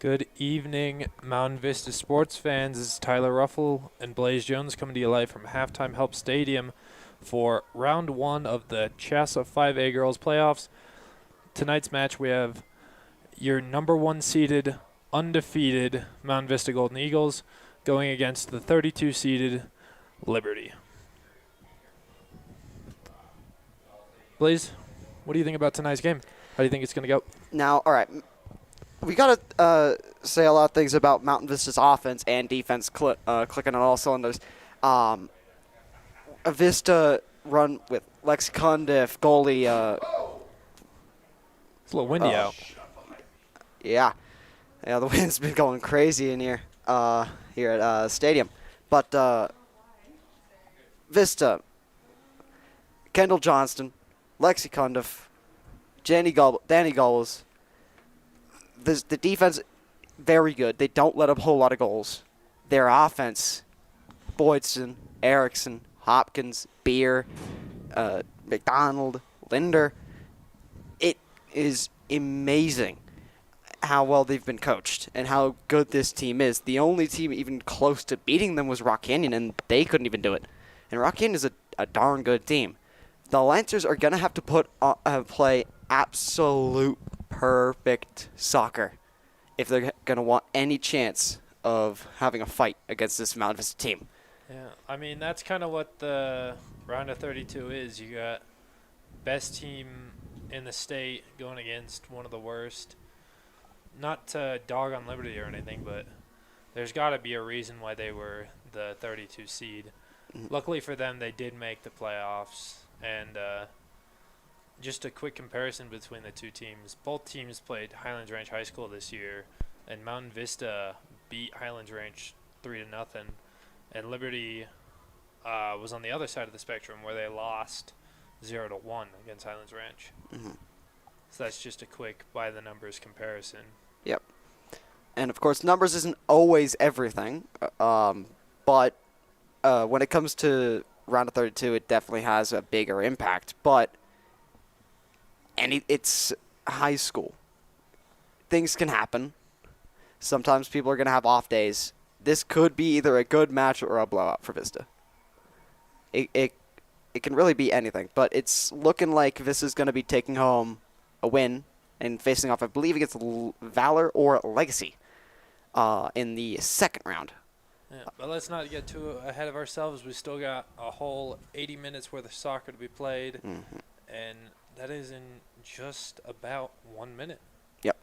Good evening, Mountain Vista sports fans. This is Tyler Ruffle and Blaze Jones coming to you live from Halftime Help Stadium for round one of the Chassa 5A Girls Playoffs. Tonight's match, we have your number one seeded, undefeated Mountain Vista Golden Eagles going against the 32 seeded Liberty. Blaze, what do you think about tonight's game? How do you think it's going to go? Now, all right, we got to say a lot of things about Mountain Vista's offense and defense clicking on all cylinders. Vista run with Lex Cundiff, goalie. It's a little windy out. Yeah, the wind's been going crazy in here at Stadium. But Vista, Kendall Johnston, Lexi Cundiff, Danny Gulls. The defense, very good. They don't let up a whole lot of goals. Their offense, Boydson, Erickson, Hopkins, Beer, McDonald, Linder. It is amazing how well they've been coached and how good this team is. The only team even close to beating them was Rock Canyon, and they couldn't even do it. And Rock Canyon is a darn good team. The Lancers are going to have to play absolute perfect soccer if they're going to want any chance of having a fight against this Mountain Vista team. Yeah, I mean, that's kind of what the round of 32 is. You got best team in the state going against one of the worst. Not to dog on Liberty or anything, but there's got to be a reason why they were the 32 seed. Luckily for them, they did make the playoffs. And just a quick comparison between the two teams. Both teams played Highlands Ranch High School this year, and Mountain Vista beat Highlands Ranch 3-0. And Liberty was on the other side of the spectrum where they lost 0-1 against Highlands Ranch. Mm-hmm. So that's just a quick by-the-numbers comparison. Yep. And, of course, numbers isn't always everything, but when it comes to round of 32, it definitely has a bigger impact. But it's high school. Things can happen. Sometimes people are going to have off days. This could be either a good match or a blowout for Vista. It can really be anything, but it's looking like Vista's going to be taking home a win and facing off, I believe, against Valor or Legacy in the second round. Yeah, but let's not get too ahead of ourselves. We still got a whole 80 minutes worth of soccer to be played, and that is in just about 1 minute. Yep.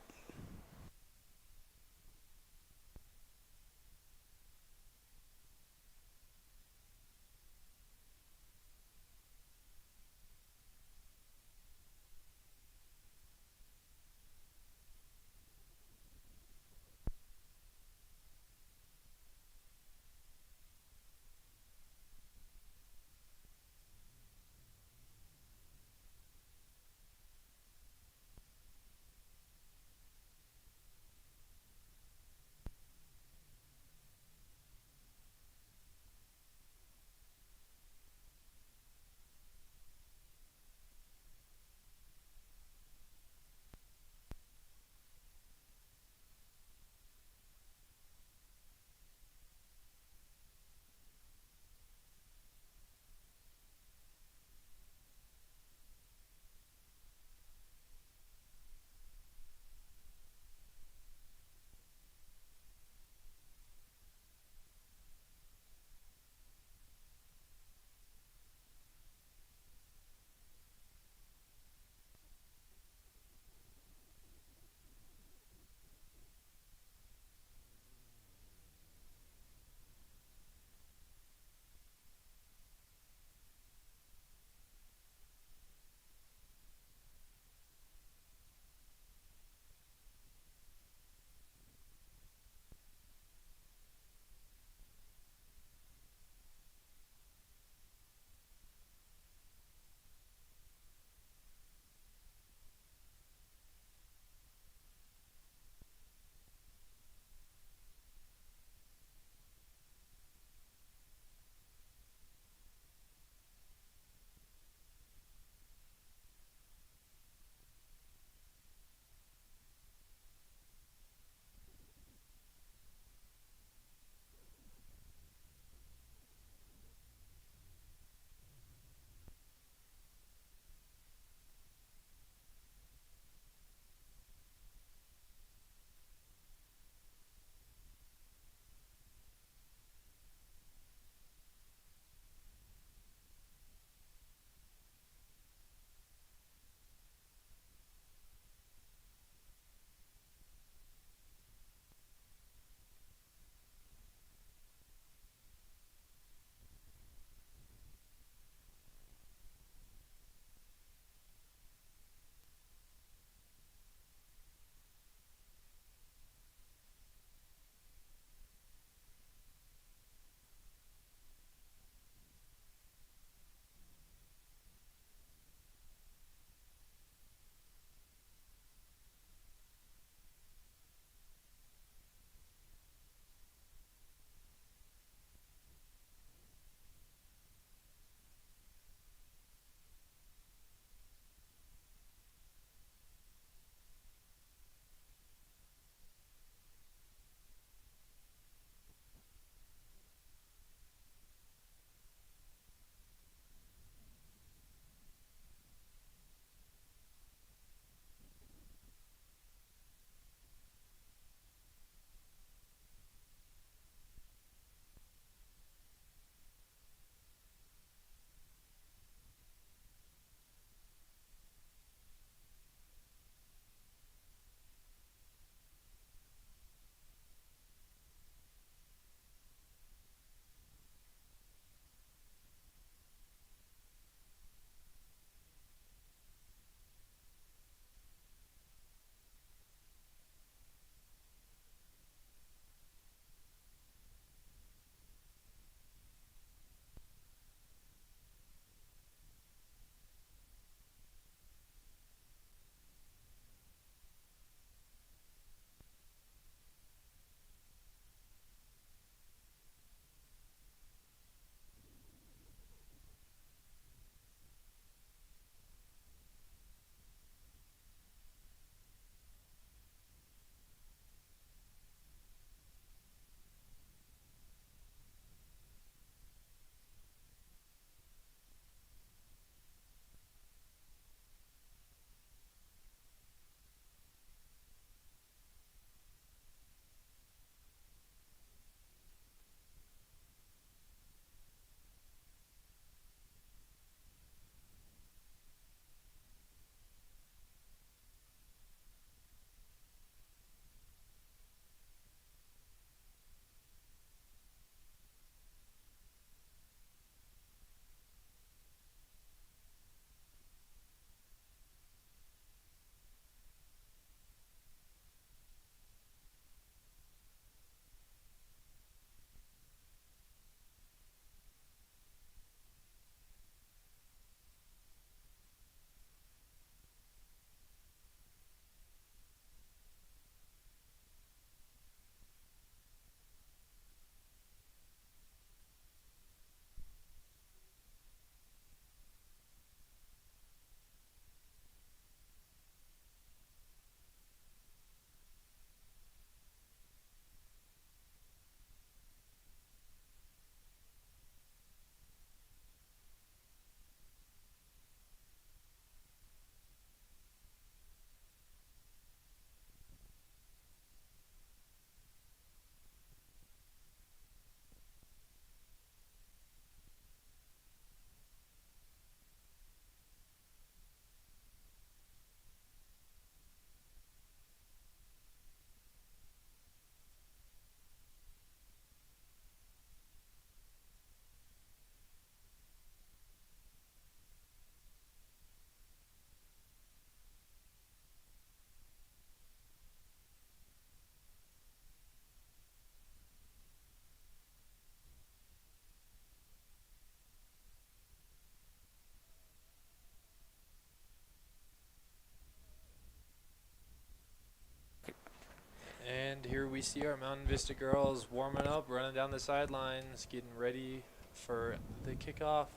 we see our Mountain Vista girls warming up, running down the sidelines, getting ready for the kickoff.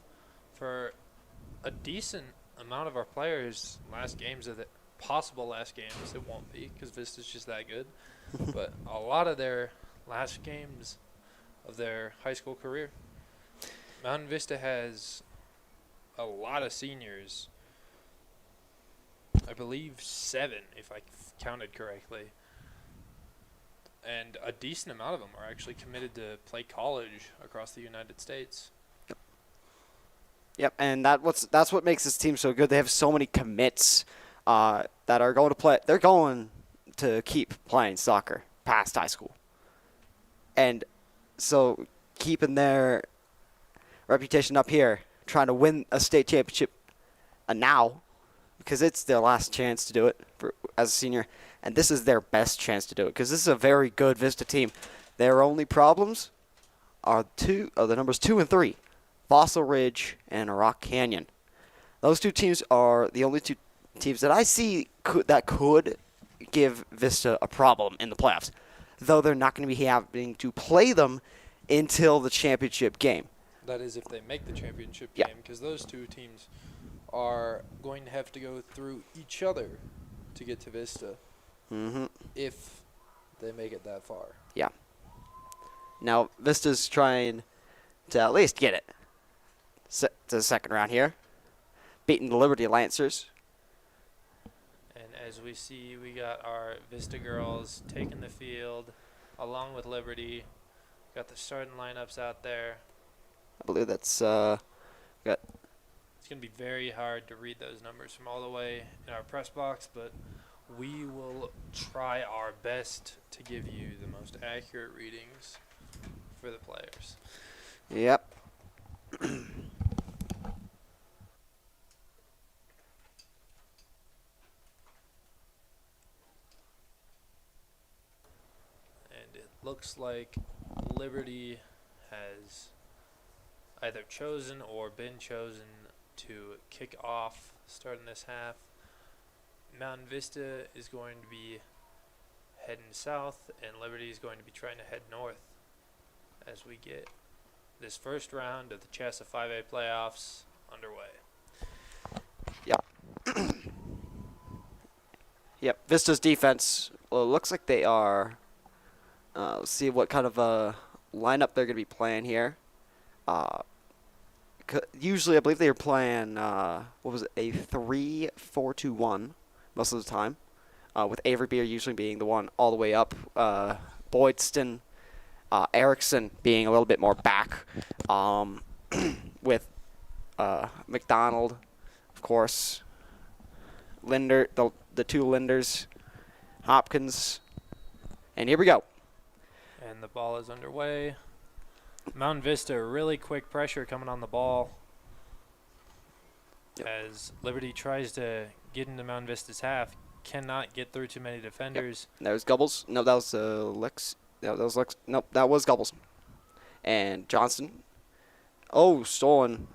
For a decent amount of our players, last games of the possible last games, it won't be because Vista's just that good. But a lot of their last games of their high school career, Mountain Vista has a lot of seniors. I believe 7, if I counted correctly. And a decent amount of them are actually committed to play college across the United States. Yep, and that's what makes this team so good. They have so many commits that are going to play. They're going to keep playing soccer past high school, and so keeping their reputation up here, trying to win a state championship now, because it's their last chance to do it as a senior, and this is their best chance to do it because this is a very good Vista team. Their only problems are the numbers 2 and 3. Fossil Ridge and Rock Canyon. Those two teams are the only two teams that I see that could give Vista a problem in the playoffs, though they're not going to be having to play them until the championship game. That is if they make the championship Yeah. game, because those two teams are going to have to go through each other to get to Vista if they make it that far. Yeah. Now, Vista's trying to at least get it to the second round here, beating the Liberty Lancers. And as we see, we got our Vista girls taking the field along with Liberty. Got the starting lineups out there. I believe that's It's going to be very hard to read those numbers from all the way in our press box, but we will try our best to give you the most accurate readings for the players. Yep. And it looks like Liberty has either chosen or been chosen to kick off starting this half. Mountain Vista is going to be heading south, and Liberty is going to be trying to head north as we get this first round of the Chassa 5A playoffs underway. Yep. Vista's defense, well, it looks like they are. Let's see what kind of a lineup they're going to be playing here. Usually, I believe they were playing, what was it, a 3-4-2-1 most of the time, with Avery Beer usually being the one all the way up, Boydston, Erickson being a little bit more back, with McDonald, of course, Linder, the two Linders, Hopkins, and here we go. And the ball is underway. Mountain Vista, really quick pressure coming on the ball. Yep. As Liberty tries to get into Mountain Vista's half, cannot get through too many defenders. Yep. That was Gubbles. No, that was Lex. No, that was Lex. Nope, that was Gubbles. And Johnston. Oh, stolen.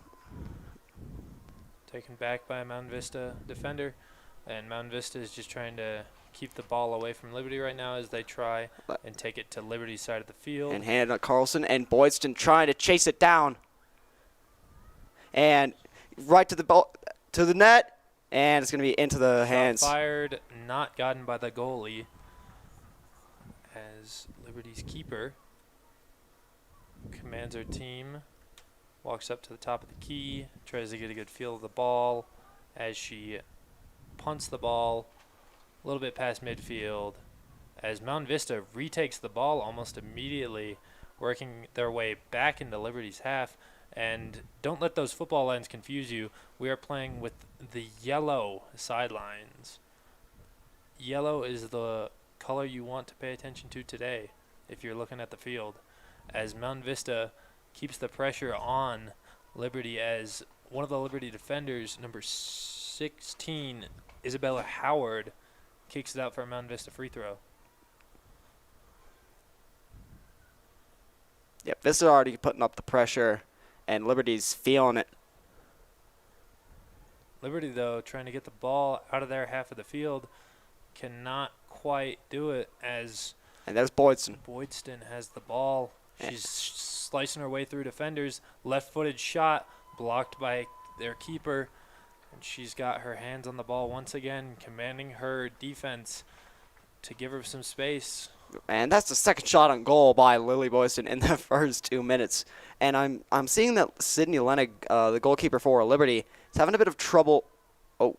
Taken back by a Mountain Vista defender. And Mountain Vista is just trying to keep the ball away from Liberty right now as they try and take it to Liberty's side of the field. And handed to Carlson, and Boydston trying to chase it down. And right to the ball, to the net, and it's going to be into the hands. Shot fired, not gotten by the goalie. As Liberty's keeper commands her team, walks up to the top of the key, tries to get a good feel of the ball as she punts the ball a little bit past midfield, as Mountain Vista retakes the ball almost immediately, working their way back into Liberty's half. And don't let those football lines confuse you. We are playing with the yellow sidelines. Yellow is the color you want to pay attention to today if you're looking at the field, as Mountain Vista keeps the pressure on Liberty, as one of the Liberty defenders, number 16, Isabella Howard, kicks it out for a Mountain Vista free throw. Yep, Vista already putting up the pressure, and Liberty's feeling it. Liberty, though, trying to get the ball out of their half of the field, cannot quite do it, as And there's Boydston. Boydston has the ball. She's slicing her way through defenders. Left-footed shot blocked by their keeper. And she's got her hands on the ball once again, commanding her defense to give her some space. And that's the second shot on goal by Lily Boyston in the first 2 minutes. And I'm seeing that Sydney Lenig, the goalkeeper for Liberty, is having a bit of trouble. Oh,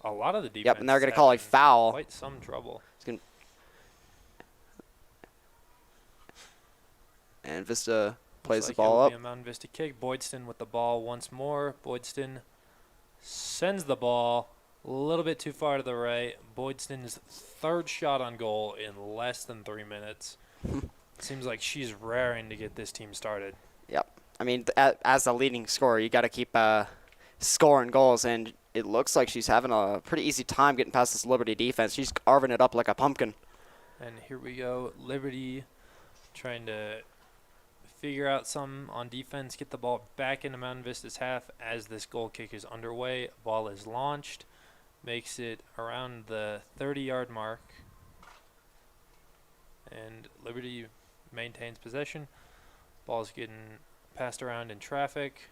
A lot of the defense. yep, and they're going to call a foul. Quite some trouble. And Vista plays Looks the like ball it will up. be a Mountain Vista kick. Boydston with the ball once more. Boydston sends the ball a little bit too far to the right. Boydston's third shot on goal in less than 3 minutes. Seems like she's raring to get this team started. Yep. I mean, as the leading scorer, you got to keep scoring goals, and it looks like she's having a pretty easy time getting past this Liberty defense. She's carving it up like a pumpkin. And here we go. Liberty trying to figure out some on defense, get the ball back into Mountain Vista's half as this goal kick is underway. Ball is launched, makes it around the 30-yard mark, and Liberty maintains possession. Ball's getting passed around in traffic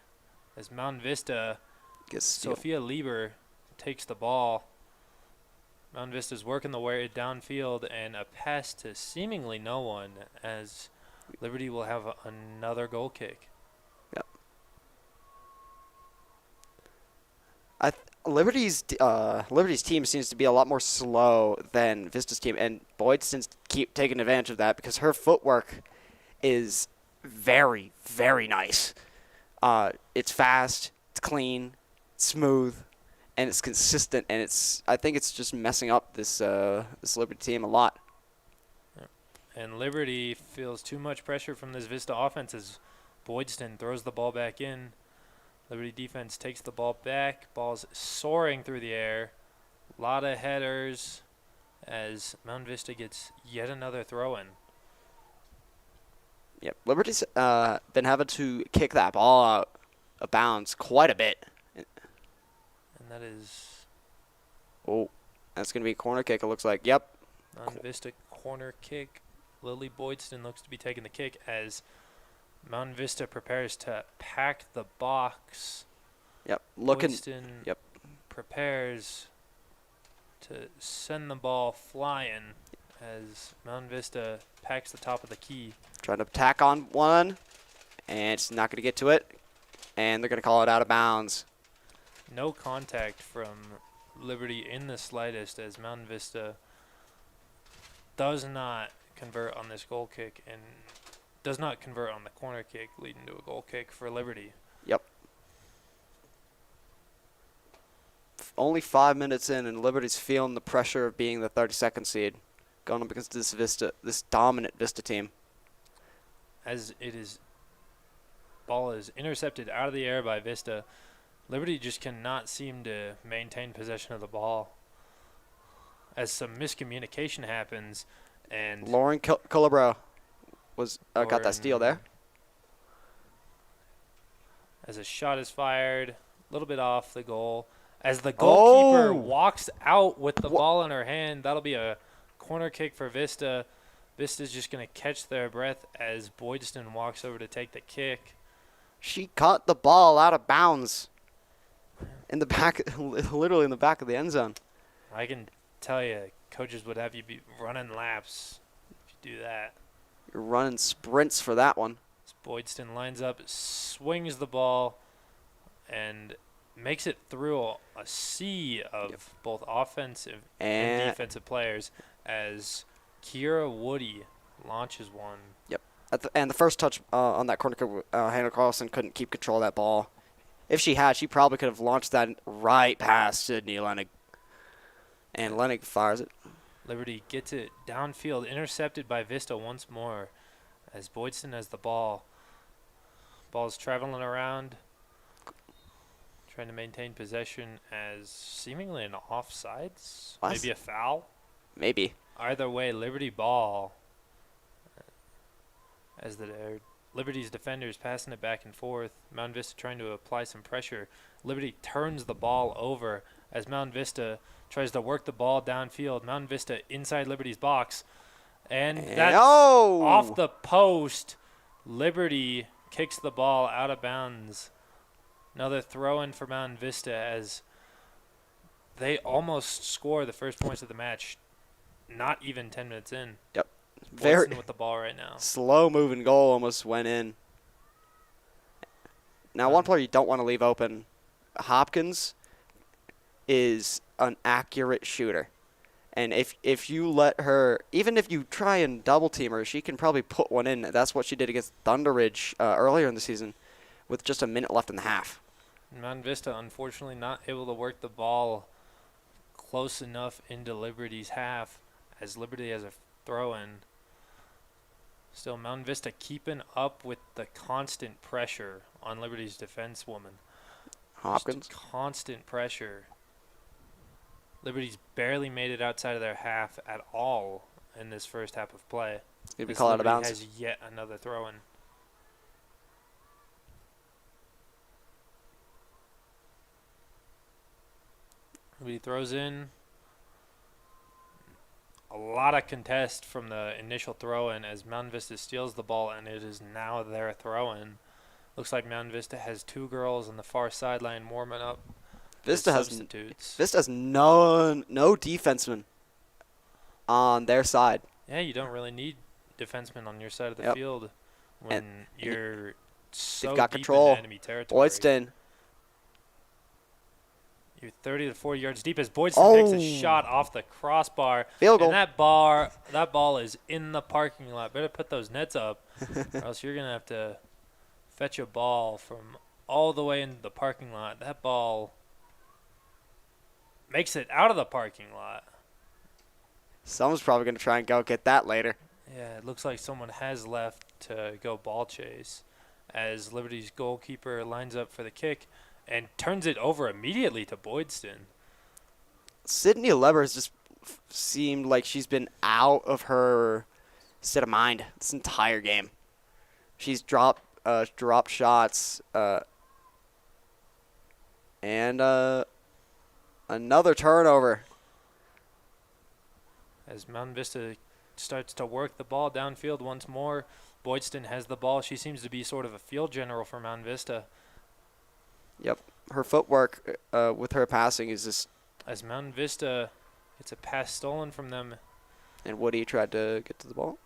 as Mountain Vista, Sophia Lieber takes the ball. Mountain Vista's working the way downfield, and a pass to seemingly no one as Liberty will have another goal kick. Yep. Liberty's team seems to be a lot more slow than Vista's team, and Boydston's keep taking advantage of that because her footwork is very, very nice. It's fast, it's clean, it's smooth, and it's consistent, and I think it's just messing up this Liberty team a lot. And Liberty feels too much pressure from this Vista offense as Boydston throws the ball back in. Liberty defense takes the ball back. Ball's soaring through the air. A lot of headers as Mount Vista gets yet another throw-in. Yep, Liberty's been having to kick that ball out of bounds quite a bit. And that is... Oh, that's going to be a corner kick, it looks like. Yep. Mount Vista corner kick. Lily Boydston looks to be taking the kick as Mountain Vista prepares to pack the box. Yep. Boydston Yep. prepares to send the ball flying as Mountain Vista packs the top of the key. Trying to tack on one, and it's not going to get to it, and they're going to call it out of bounds. No contact from Liberty in the slightest as Mountain Vista does not convert on this goal kick and does not convert on the corner kick, leading to a goal kick for Liberty. Yep. Only 5 minutes in, and Liberty's feeling the pressure of being the 32nd seed, going up against this dominant Vista team. As it is, ball is intercepted out of the air by Vista. Liberty just cannot seem to maintain possession of the ball as some miscommunication happens. And Lauren Culebro was got that steal there. As a shot is fired, a little bit off the goal. As the goalkeeper walks out with the ball in her hand, that'll be a corner kick for Vista. Vista's just going to catch their breath as Boydston walks over to take the kick. She caught the ball out of bounds in the back, literally in the back of the end zone. I can tell you, coaches would have you be running laps if you do that. You're running sprints for that one. As Boydston lines up, swings the ball, and makes it through a sea of both offensive and defensive players as Kira Woody launches one. Yep. And the first touch on that corner kick, Hannah Carlson couldn't keep control of that ball. If she had, she probably could have launched that right past Sydney Lenig. And Lenig fires it. Liberty gets it downfield, intercepted by Vista once more as Boydston has the ball. Ball's traveling around, trying to maintain possession as seemingly an offsides, maybe a foul. Maybe. Either way, Liberty ball as Liberty's defenders passing it back and forth. Mount Vista trying to apply some pressure. Liberty turns the ball over as Mount Vista tries to work the ball downfield. Mount Vista inside Liberty's box And And that's off oh! the post. Liberty kicks the ball out of bounds. Another throw in for Mountain Vista as they almost score the first points of the match. Not even 10 minutes in. Yep. Very Boydson with the ball right now. slow moving goal almost went in. Now, one player you don't want to leave open, Hopkins, is an accurate shooter. And if you let her, even if you try and double team her, she can probably put one in. That's what she did against Thunder Ridge earlier in the season with just a minute left in the half. Mountain Vista, unfortunately, not able to work the ball close enough into Liberty's half as Liberty has a throw-in. Still, Mountain Vista keeping up with the constant pressure on Liberty's defensewoman. Hopkins. Just constant pressure. Liberty's barely made it outside of their half at all in this first half of play. Gonna be called out of bounds. Has yet another throw-in. Liberty throws in. A lot of contest from the initial throw-in as Mountain Vista steals the ball, and it is now their throw-in. Looks like Mountain Vista has two girls on the far sideline warming up. Vista has substitutes. no defenseman on their side. Yeah, you don't really need defensemen on your side of the Yep. field when you're so they've got deep control. into enemy territory. Boydston. You're 30 to 40 yards deep as Boydston takes a shot off the crossbar. Field goal. And that ball is in the parking lot. Better put those nets up, or else you're gonna have to fetch a ball from all the way into the parking lot. That ball makes it out of the parking lot. Someone's probably going to try and go get that later. Yeah, it looks like someone has left to go ball chase as Liberty's goalkeeper lines up for the kick and turns it over immediately to Boydston. Sydney Leber has just seemed like she's been out of her state of mind this entire game. She's dropped shots and another turnover. As Mountain Vista starts to work the ball downfield once more, Boydston has the ball. She seems to be sort of a field general for Mountain Vista. Yep, her footwork with her passing is just. As Mountain Vista gets a pass stolen from them. And Woody tried to get to the ball.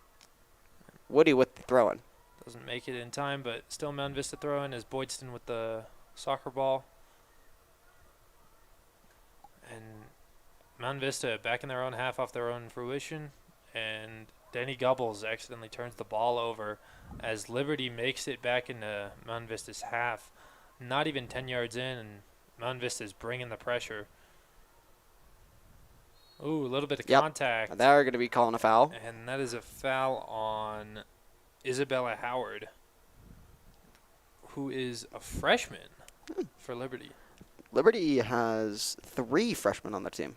Woody with the throw-in. Doesn't make it in time, but still Mountain Vista throw-in as Boydston with the soccer ball. And Mountain Vista back in their own half off their own fruition, and Danny Gubbles accidentally turns the ball over as Liberty makes it back into Mountain Vista's half. Not even 10 yards in, and Mountain Vista's bringing the pressure. Ooh, a little bit of contact. They're going to be calling a foul. And that is a foul on Isabella Howard, who is a freshman for Liberty. Liberty has 3 freshmen on their team.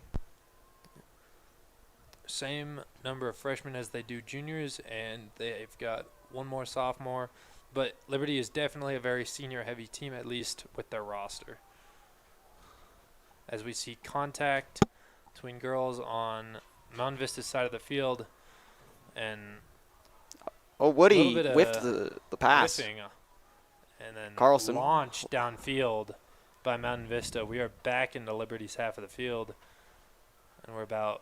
Same number of freshmen as they do juniors, and they've got one more sophomore. But Liberty is definitely a very senior-heavy team, at least with their roster. As we see contact between girls on Mountain Vista's side of the field, and Woody whiffed the pass. Whiffing, and then Carlson launched downfield by Mountain Vista. We are back into Liberty's half of the field, and we're about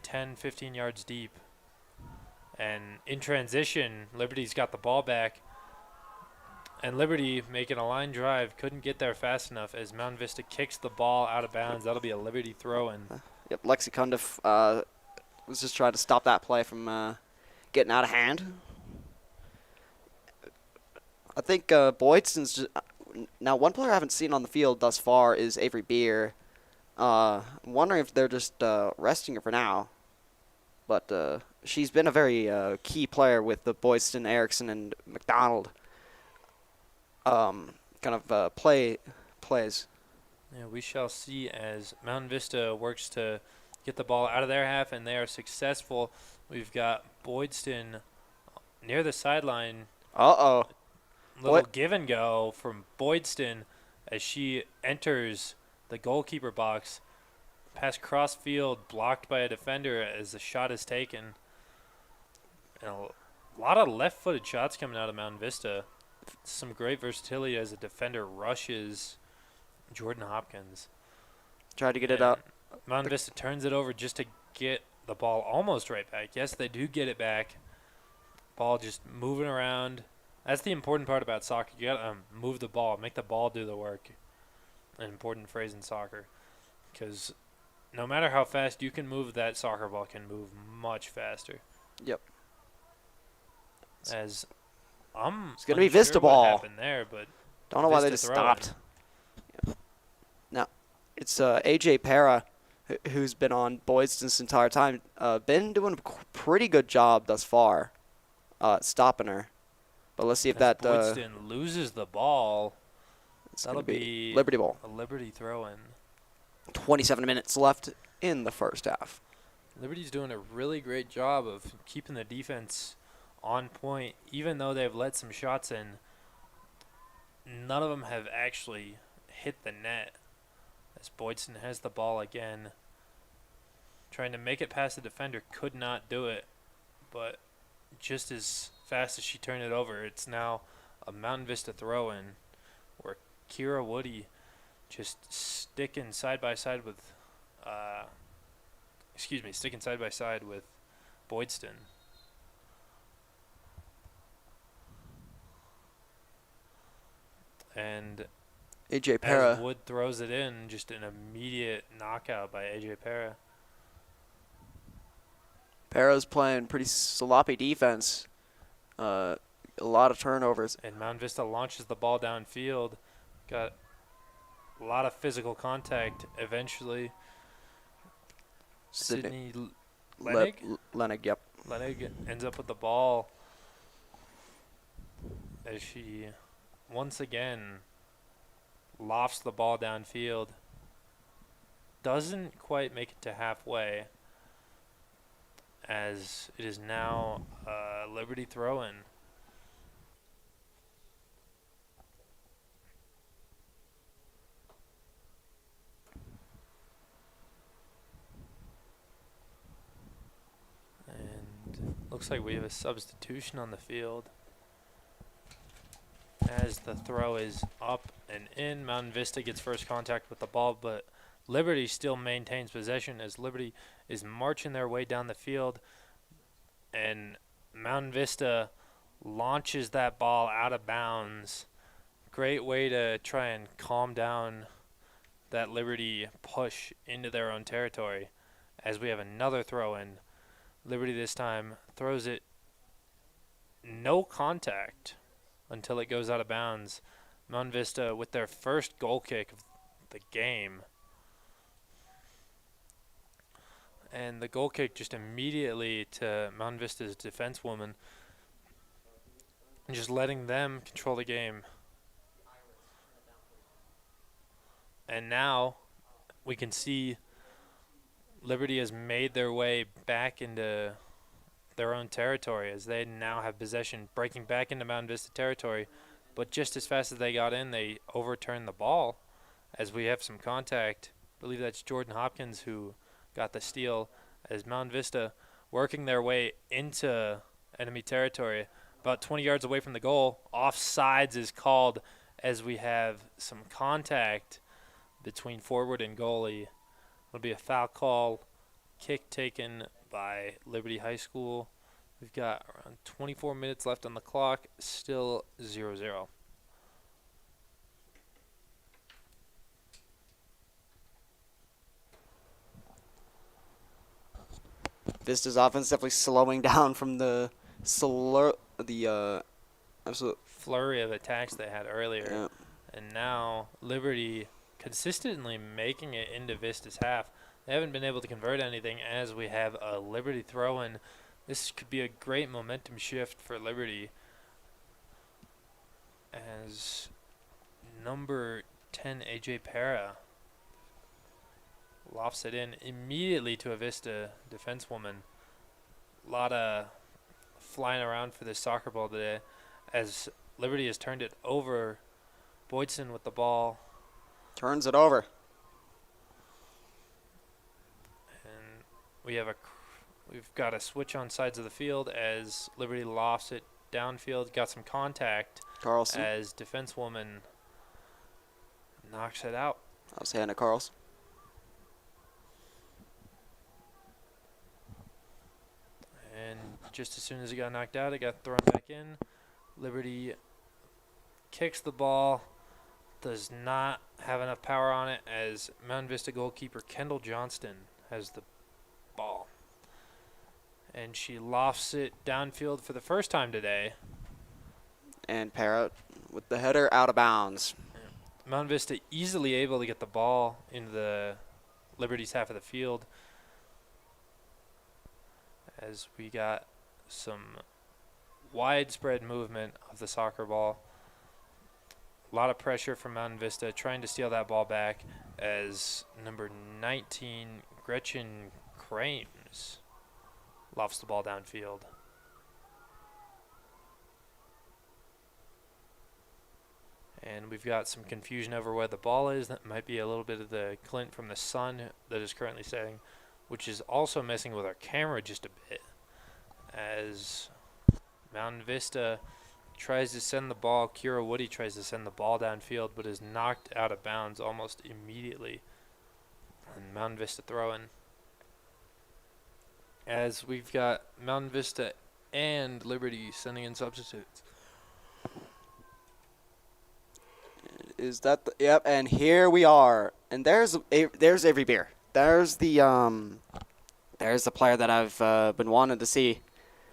10, 15 yards deep. And in transition, Liberty's got the ball back. And Liberty, making a line drive, couldn't get there fast enough as Mountain Vista kicks the ball out of bounds. That'll be a Liberty throw-in. Yep, Lexi Cundiff was just trying to stop that play from getting out of hand. I think Boydston's just, now one player I haven't seen on the field thus far is Avery Beer. I'm wondering if they're just resting her for now. But she's been a very key player with the Boydston, Erickson, and McDonald plays. Yeah, we shall see as Mountain Vista works to get the ball out of their half, and they are successful. We've got Boydston near the sideline. Little give and go from Boydston as she enters the goalkeeper box. Pass cross field, blocked by a defender as the shot is taken. And a lot of left-footed shots coming out of Mount Vista. Some great versatility as a defender rushes Jordan Hopkins. Tried to get it And up. Mount Vista turns it over just to get the ball almost right back. Yes, they do get it back. Ball just moving around. That's the important part about soccer. You got to move the ball, make the ball do the work. An important phrase in soccer. Because no matter how fast you can move, that soccer ball can move much faster. Yep. As I'm It's gonna be unsure Vista what ball. happened there, but Don't know why they Vista just throw-in. stopped. Now, it's AJ Para, who's been on Boyd's this entire time. Been doing a pretty good job thus far, stopping her. But let's see if As that Boydston loses the ball, it's that'll gonna be be Liberty Ball. a Liberty throw-in. 27 minutes left in the first half. Liberty's doing a really great job of keeping the defense on point, even though they've let some shots in. None of them have actually hit the net. As Boydston has the ball again, trying to make it past the defender, could not do it. But just as fast as she turned it over, it's now a Mountain Vista throw-in where Kira Woody just sticking side by side with Boydston. And AJ as Para. Wood throws it in, just an immediate knockout by AJ Para. Para's playing pretty sloppy defense. A lot of turnovers. And Mount Vista launches the ball downfield. Got a lot of physical contact eventually. Sydney Lenig? Lenig, yep. Lenig ends up with the ball as she once again lofts the ball downfield. Doesn't quite make it to halfway, as it is now a Liberty throw-in. And looks like we have a substitution on the field. As the throw is up and in, Mountain Vista gets first contact with the ball, but Liberty still maintains possession as Liberty is marching their way down the field, and Mountain Vista launches that ball out of bounds. Great way to try and calm down that Liberty push into their own territory, as we have another throw-in. Liberty this time throws it no contact until it goes out of bounds. Mountain Vista with their first goal kick of the game. And the goal kick just immediately to Mountain Vista's defensewoman, and just letting them control the game. And now we can see Liberty has made their way back into their own territory as they now have possession, breaking back into Mountain Vista territory. But just as fast as they got in, they overturned the ball as we have some contact. I believe that's Jordan Hopkins who got the steal, as Mountain Vista working their way into enemy territory. About 20 yards away from the goal, offsides is called as we have some contact between forward and goalie. It'll be a foul call, kick taken by Liberty High School. We've got around 24 minutes left on the clock, still 0-0. Vista's offense definitely slowing down from the absolute Flurry of attacks they had earlier. yeah. And now Liberty consistently making it into Vista's half. They haven't been able to convert anything as we have a Liberty throw-in. This could be a great momentum shift for Liberty, as number 10 AJ Para lofts it in immediately to a Vista defensewoman. A lot of flying around for this soccer ball today, as Liberty has turned it over. Boydson with the ball, Turns it over. and we have a We've got a switch on sides of the field as Liberty lofts it downfield. Got some contact Carlson. as defensewoman knocks it out. That was Hannah Carlson. And just as soon as it got knocked out, it got thrown back in. Liberty kicks the ball. Does not have enough power on it as Mountain Vista goalkeeper Kendall Johnston has the ball. And she lofts it downfield for the first time today. And Parrott with the header out of bounds. Mountain Vista easily able to get the ball into the Liberty's half of the field as we got some widespread movement of the soccer ball. A lot of pressure from Mountain Vista trying to steal that ball back as number 19, Gretchen Crames, lofts the ball downfield. And we've got some confusion over where the ball is. That might be a little bit of the glint from the sun that is currently setting, which is also messing with our camera just a bit as Mountain Vista tries to send the ball. Kira Woody tries to send the ball downfield, but is knocked out of bounds almost immediately. And Mountain Vista throwing. As we've got Mountain Vista and Liberty sending in substitutes. Is that the, yep? And here we are. And there's Avery Beer. There's the player that I've been wanting to see.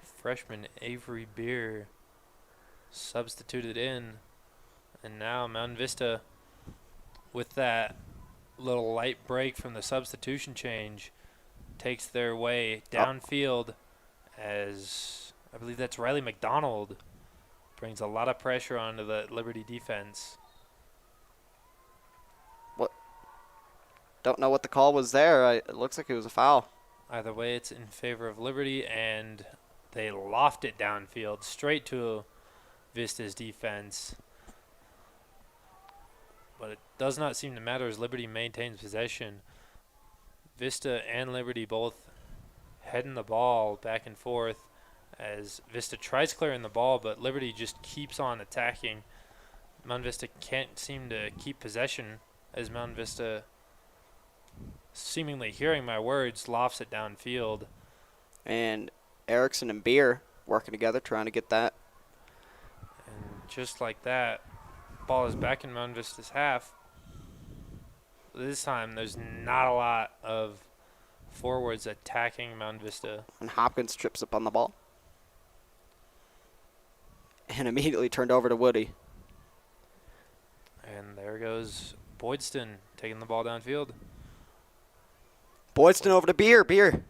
Freshman Avery Beer substituted in, and now Mountain Vista, with that little light break from the substitution change, takes their way downfield as I believe that's Riley McDonald brings a lot of pressure onto the Liberty defense. What? Don't know what the call was there. It looks like it was a foul. Either way, it's in favor of Liberty, and they loft it downfield straight to Vista's defense. But it does not seem to matter as Liberty maintains possession. Vista and Liberty both heading the ball back and forth as Vista tries clearing the ball, but Liberty just keeps on attacking. Mountain Vista can't seem to keep possession as Mountain Vista, seemingly hearing my words, lofts it downfield. And Erickson and Beer working together trying to get that. And just like that, ball is back in Mountain Vista's half. This time, there's not a lot of forwards attacking Mountain Vista. And Hopkins trips up on the ball. And immediately turned over to Woody. And there goes Boydston taking the ball downfield. Boydston over to Beer. Beer.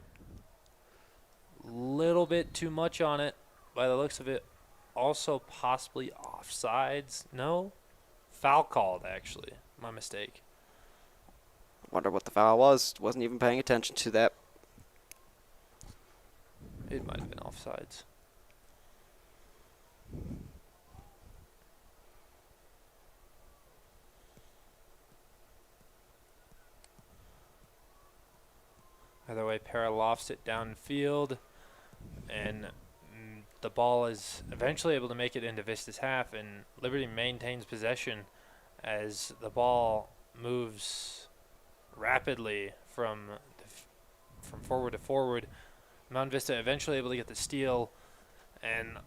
Little bit too much on it by the looks of it. Also possibly offsides. No? Foul called, actually. My mistake. Wonder what the foul was. Wasn't even paying attention to that. It might have been offsides. Either way, Para lofts it downfield, and the ball is eventually able to make it into Vista's half, and Liberty maintains possession as the ball moves rapidly from forward to forward. Mountain Vista eventually able to get the steal and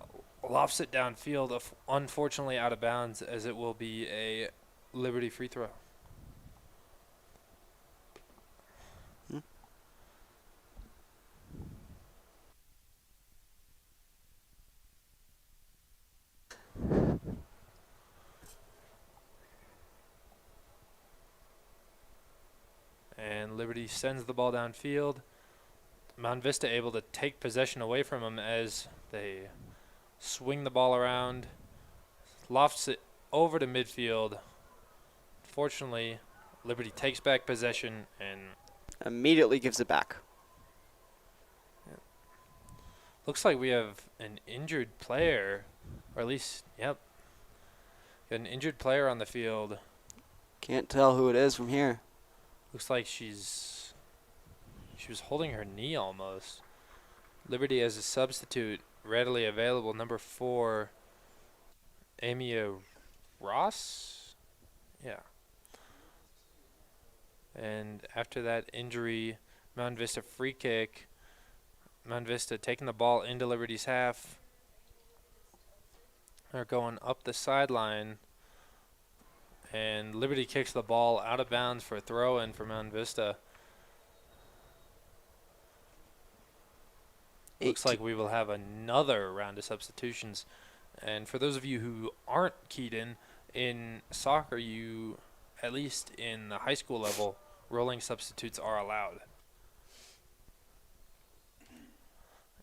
lofts it downfield, unfortunately out of bounds, as it will be a Liberty free throw. And Liberty sends the ball downfield. Mount Vista able to take possession away from them as they swing the ball around, lofts it over to midfield. Fortunately, Liberty takes back possession and immediately gives it back. Looks like we have an injured player, or at least, yep, got an injured player on the field. Can't tell who it is from here. Looks like she was holding her knee almost. Liberty as a substitute, readily available. Number 4, Amia Ross? Yeah. And after that injury, Mount Vista free kick. Mount Vista taking the ball into Liberty's half. They're going up the sideline. And Liberty kicks the ball out of bounds for a throw-in for Mount Vista. Looks like we will have another round of substitutions. And for those of you who aren't keyed in soccer, you, at least in the high school level, rolling substitutes are allowed.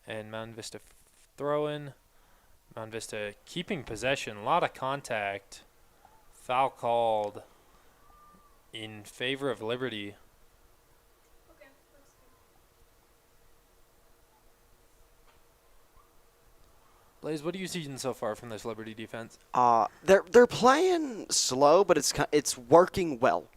And Mount Vista throw-in. Mount Vista keeping possession. A lot of contact. Foul called in favor of Liberty. Blaze, what are you seeing so far from this Liberty defense? They're playing slow, but it's working well.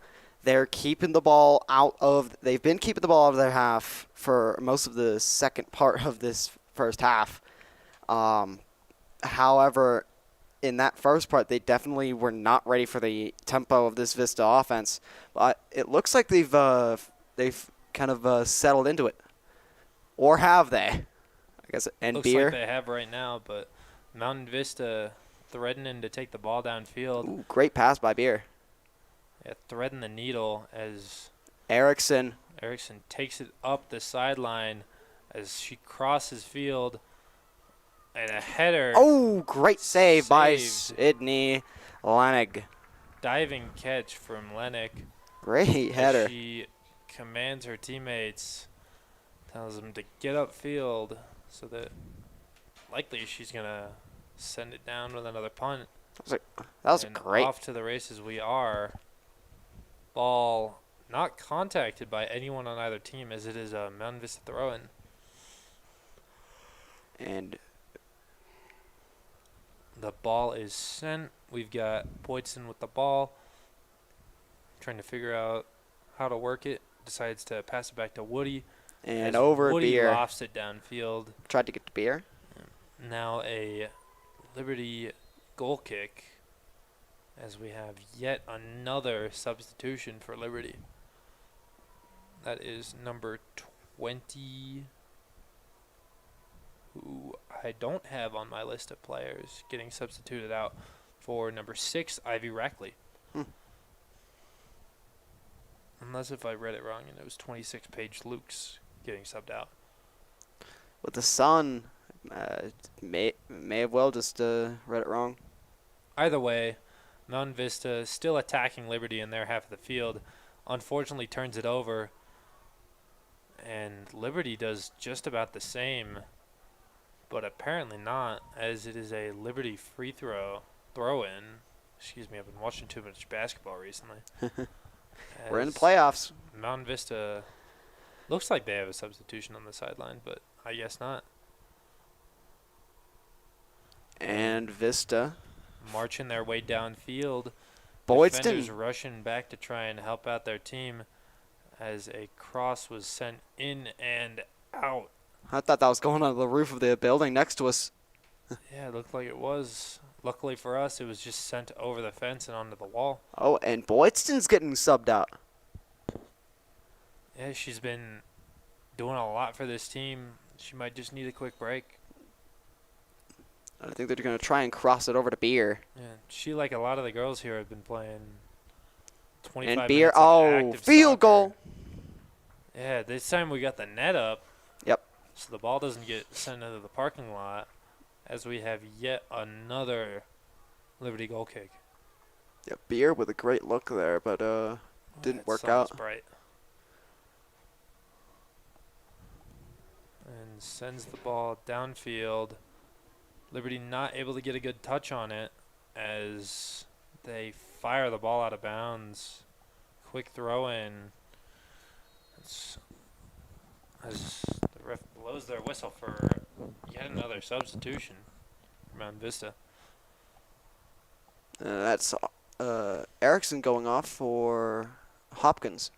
They're keeping the ball out of. They've been keeping the ball out of their half for most of the second part of this first half. However, in that first part, they definitely were not ready for the tempo of this Vista offense. But it looks like they've kind of settled into it, or have they? I guess. And Looks Beer. like they have right now, but Mountain Vista threatening to take the ball downfield. Ooh, great pass by Beer. Yeah, threading the needle as Erickson takes it up the sideline as she crosses field. And a header. Oh, great save by Saved. Sydney Lenig. Diving catch from Lennick. Great header. She commands her teammates, tells them to get upfield so that likely she's going to send it down with another punt. That was And great. off to the races we are. Ball not contacted by anyone on either team as it is a Mountain Vista throw-in. And the ball is sent. We've got Boydson with the ball, trying to figure out how to work it. Decides to pass it back to Woody. and as over Woody Beer. lofts it downfield. Tried to get to Beer. Now a Liberty goal kick as we have yet another substitution for Liberty. That is number 20, who I don't have on my list of players, getting substituted out for number 6, Ivy Rackley. Unless if I read it wrong and it was 26-page Luke's getting subbed out. With the sun, may have well just read it wrong. Either way, Mountain Vista still attacking Liberty in their half of the field. Unfortunately turns it over. And Liberty does just about the same. But apparently not, as it is a Liberty free throw-in. Excuse me, I've been watching too much basketball recently. We're in the playoffs. Mountain Vista looks like they have a substitution on the sideline, but I guess not. And Vista. Marching their way downfield. Boydston. Defenders rushing back to try and help out their team as a cross was sent in and out. I thought that was going on the roof of the building next to us. Yeah, it looked like it was. Luckily for us, it was just sent over the fence and onto the wall. Oh, and Boydston's getting subbed out. Yeah, she's been doing a lot for this team. She might just need a quick break. I think they're going to try and cross it over to Beer. Yeah, she, like a lot of the girls here, have been playing 25 And Beer, minutes of oh, active field soccer. goal. Yeah, this time we got the net up. Yep. So the ball doesn't get sent into the parking lot as we have yet another Liberty goal kick. Yeah, Beer with a great look there, but didn't That work sun's out. bright. And sends the ball downfield. Liberty not able to get a good touch on it as they fire the ball out of bounds. Quick throw in. As the ref blows their whistle for yet another substitution for Mountain Vista. That's Erickson going off for Hopkins.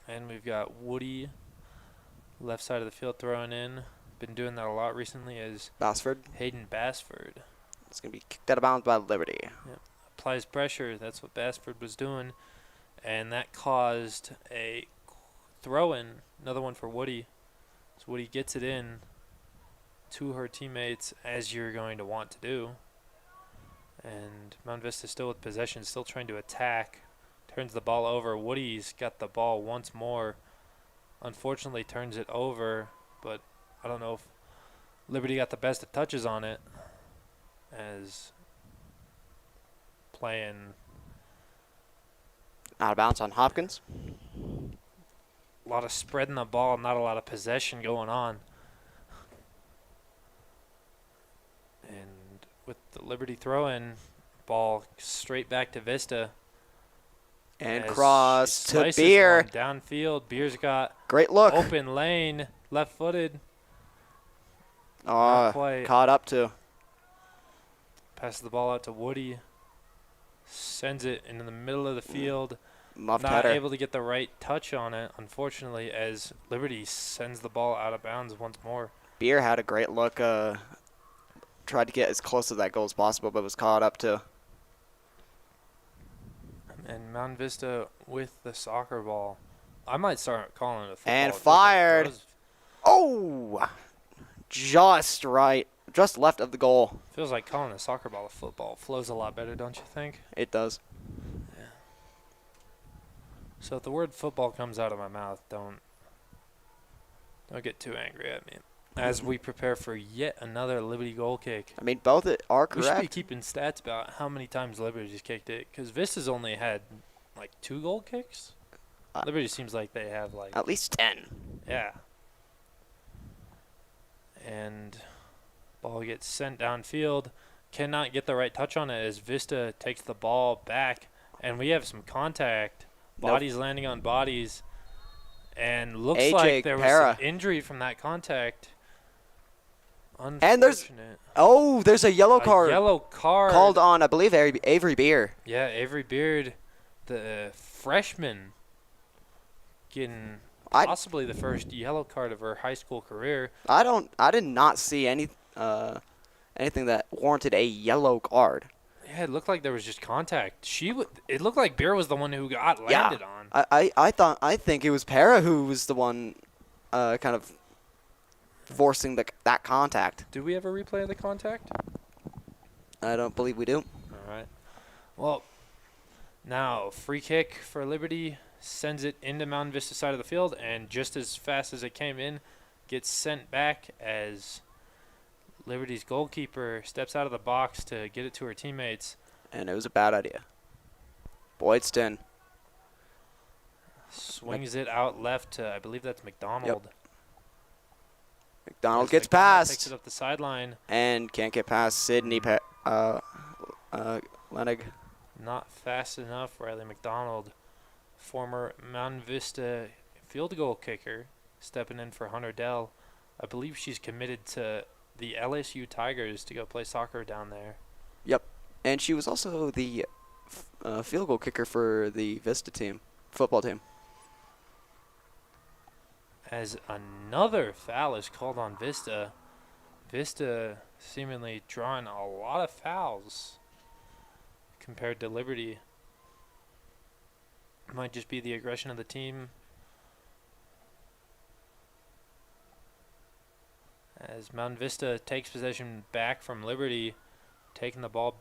And we've got Woody Left side of the field throwing in. Been doing that a lot recently as Bassford. Hayden Bassford. It's going to be kicked out of bounds by Liberty. Yep. Applies pressure. That's what Bassford was doing. And that caused a throw-in. Another one for Woody. So Woody gets it in to her teammates, as you're going to want to do. And Mount Vista still with possession, still trying to attack. Turns the ball over. Woody's got the ball once more. Unfortunately turns it over, but I don't know if Liberty got the best of touches on it, as playing Out of bounds on Hopkins. a lot of spreading the ball, not a lot of possession going on. And with the Liberty throw-in, ball straight back to Vista. And as cross she to slices Beer. one downfield. Beer's got Great look. open lane, left-footed. Oh, Not quite. caught up to. Passes the ball out to Woody. Sends it into the middle of the field. Muffed Not header. able to get the right touch on it, unfortunately, as Liberty sends the ball out of bounds once more. Beer had a great look. Tried to get as close to that goal as possible, but was caught up to. And Mount Vista with the soccer ball. I might start calling it a football. And It feels like fired. it does- Oh! Just right. Just left of the goal. Feels like calling a soccer ball a football. Flows a lot better, don't you think? It does. So if the word football comes out of my mouth, don't get too angry at me. As we prepare for yet another Liberty goal kick. I mean, both are We should be correct. keeping stats about how many times Liberty's kicked it, because Vista's only had like 2 goal kicks. Liberty seems like they have like At least 10. yeah. And ball gets sent downfield. Cannot get the right touch on it as Vista takes the ball back, and we have some contact. Nope. Bodies landing on bodies, and looks AJ like there was Para. some injury from that contact. And there's- Unfortunate. Oh, there's a yellow A card yellow card called on, I believe, Avery Beer. Yeah, Avery Beard, the freshman, getting I- possibly the first yellow card of her high school career. I did not see anything that warranted a yellow card. Yeah, it looked like there was just contact. It looked like Beer was the one who got landed on. I think it was Para who was the one kind of forcing that contact. Do we ever replay the contact? I don't believe we do. All right. Well, now free kick for Liberty, sends it into Mountain Vista side of the field, and just as fast as it came in, gets sent back as Liberty's goalkeeper steps out of the box to get it to her teammates. And it was a bad idea. Boydston. Swings it out left to, I believe that's McDonald. McDonald As gets McDonald Takes past it up the sideline. and can't get past Sydney Lenig. Not fast enough. Riley McDonald, former Mountain Vista field goal kicker, stepping in for Hunter Dell. I believe she's committed to the LSU Tigers to go play soccer down there. Yep. And she was also the field goal kicker for the Vista team, football team. As another foul is called on Vista. Vista seemingly drawing a lot of fouls compared to Liberty. Might just be the aggression of the team. As Mountain Vista takes possession back from Liberty, taking the ball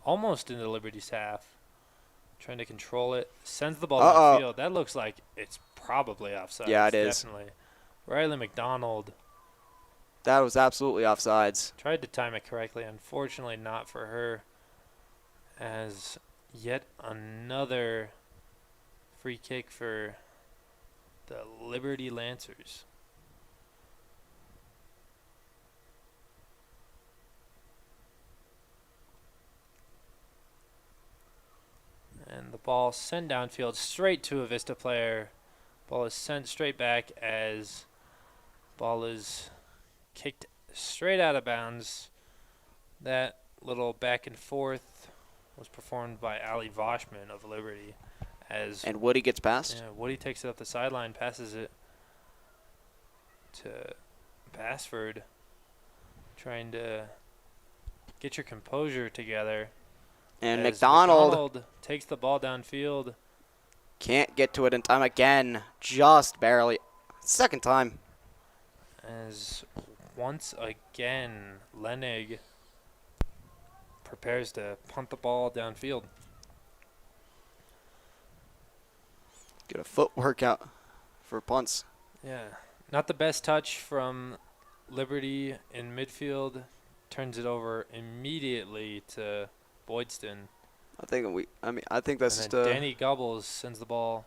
almost into Liberty's half. Trying to control it. Sends the ball downfield. That looks like it's probably offside. Yeah, it is. Definitely. Riley McDonald That was absolutely offsides. tried to time it correctly. Unfortunately, not for her. As yet another free kick for the Liberty Lancers. And the ball sent downfield straight to a Vista player. Ball is sent straight back as ball is kicked straight out of bounds. That little back and forth was performed by Ali Voshman of Liberty. As And Woody gets past. Woody takes it up the sideline, passes it to Bassford, trying to get your composure together. And as McDonald takes the ball downfield. can't get to it in time again. Just barely. Second time. As once again, Lenig prepares to punt the ball downfield. Get a foot workout for punts. Yeah, not the best touch from Liberty in midfield. Turns it over immediately to Boydston. I think that's And just then Danny Gobbles sends the ball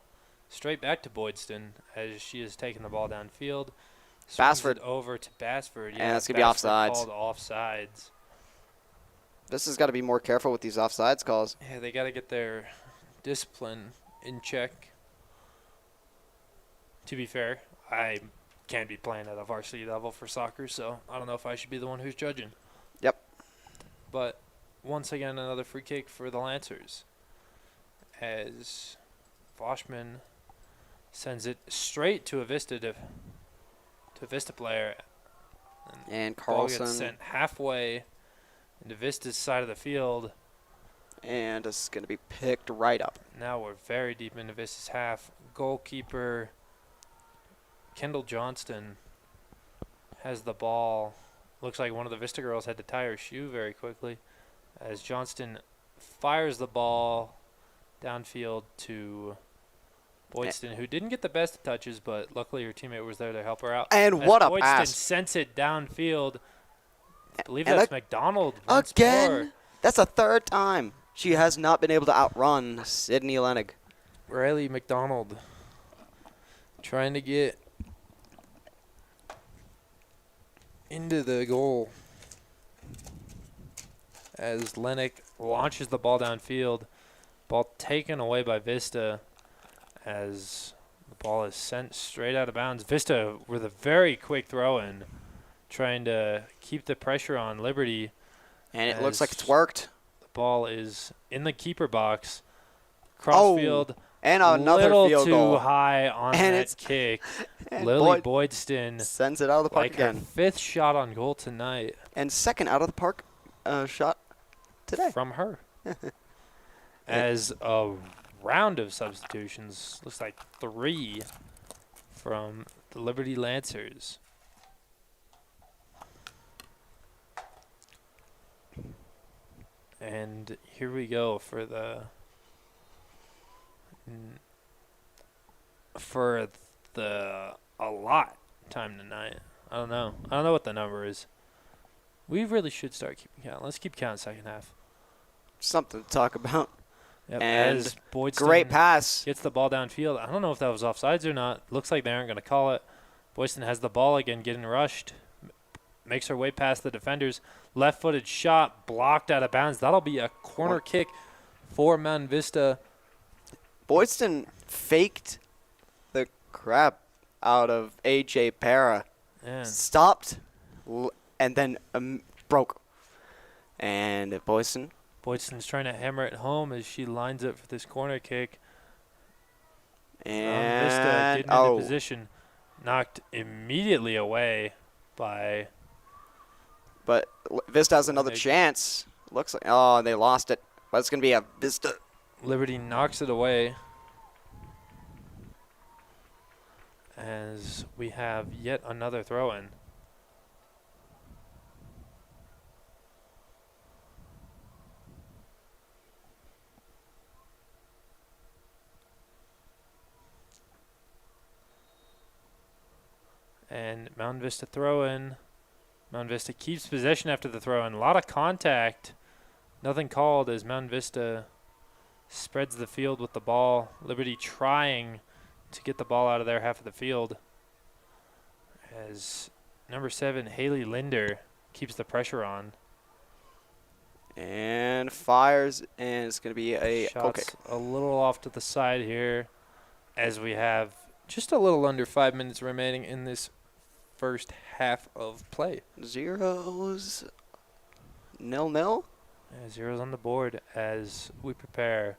straight back to Boydston as she is taking the ball downfield. Swings Bassford it over to Bassford. Yeah, and that's gonna be Bassford offsides. Called offsides. This has got to be more careful with these offsides calls. Yeah, they got to get their discipline in check. To be fair, I can't be playing at a varsity level for soccer, so I don't know if I should be the one who's judging. Yep. But once again, another free kick for the Lancers as Voshman sends it straight to a Vista player. And Ball gets Carlson. sent halfway into Vista's side of the field. And this is going to be picked right up. Now we're very deep into Vista's half. Goalkeeper Kendall Johnston has the ball. Looks like one of the Vista girls had to tie her shoe very quickly as Johnston fires the ball downfield to Boydston, who didn't get the best of touches, but luckily her teammate was there to help her out. And as what a Boydston pass. sends it downfield. I believe And that's McDonald once again. more. That's the third time she has not been able to outrun Sydney Lenig. Riley McDonald trying to get into the goal as Lennick launches the ball downfield. Ball taken away by Vista as the ball is sent straight out of bounds. Vista with a very quick throw-in, trying to keep the pressure on Liberty. And it looks like it's worked. The ball is in the keeper box. Crossfield. And another little field too goal. high on And that it's kick. And Lily Boydston sends it out of the park like again. her fifth shot on goal tonight And second out of the park shot today. from her. As a round of substitutions, looks like 3 from the Liberty Lancers. And here we go for the a lot time tonight. I don't know what the number is. We really should start keeping count. Let's keep count second half. Something to talk about. Yep, And as Boydston great pass. gets the ball downfield. I don't know if that was offsides or not. Looks like they aren't going to call it. Boydston has the ball again, getting rushed. Makes her way past the defenders. Left-footed shot blocked out of bounds. That'll be a corner kick for Mountain Vista. Boydston faked the crap out of A.J. Para. And Stopped and then broke. And Boydston. Boydston's trying to hammer it home as she lines up for this corner kick. And Vista getting into position. Knocked immediately away by... But Vista has another They- chance. Looks like, oh, they lost it. But it's going to be a Vista. Liberty knocks it away. As we have yet another throw-in. And Mountain Vista throw-in. Mountain Vista keeps possession after the throw-in. A lot of contact. Nothing called as Mountain Vista spreads the field with the ball. Liberty trying to get the ball out of their half of the field. As number 7, Haley Linder, keeps the pressure on. And fires, and it's going to be a goal kick. Shots a little off to the side here as we have just a little under 5 minutes remaining in this first half of play. 0-0. Zeros on the board as we prepare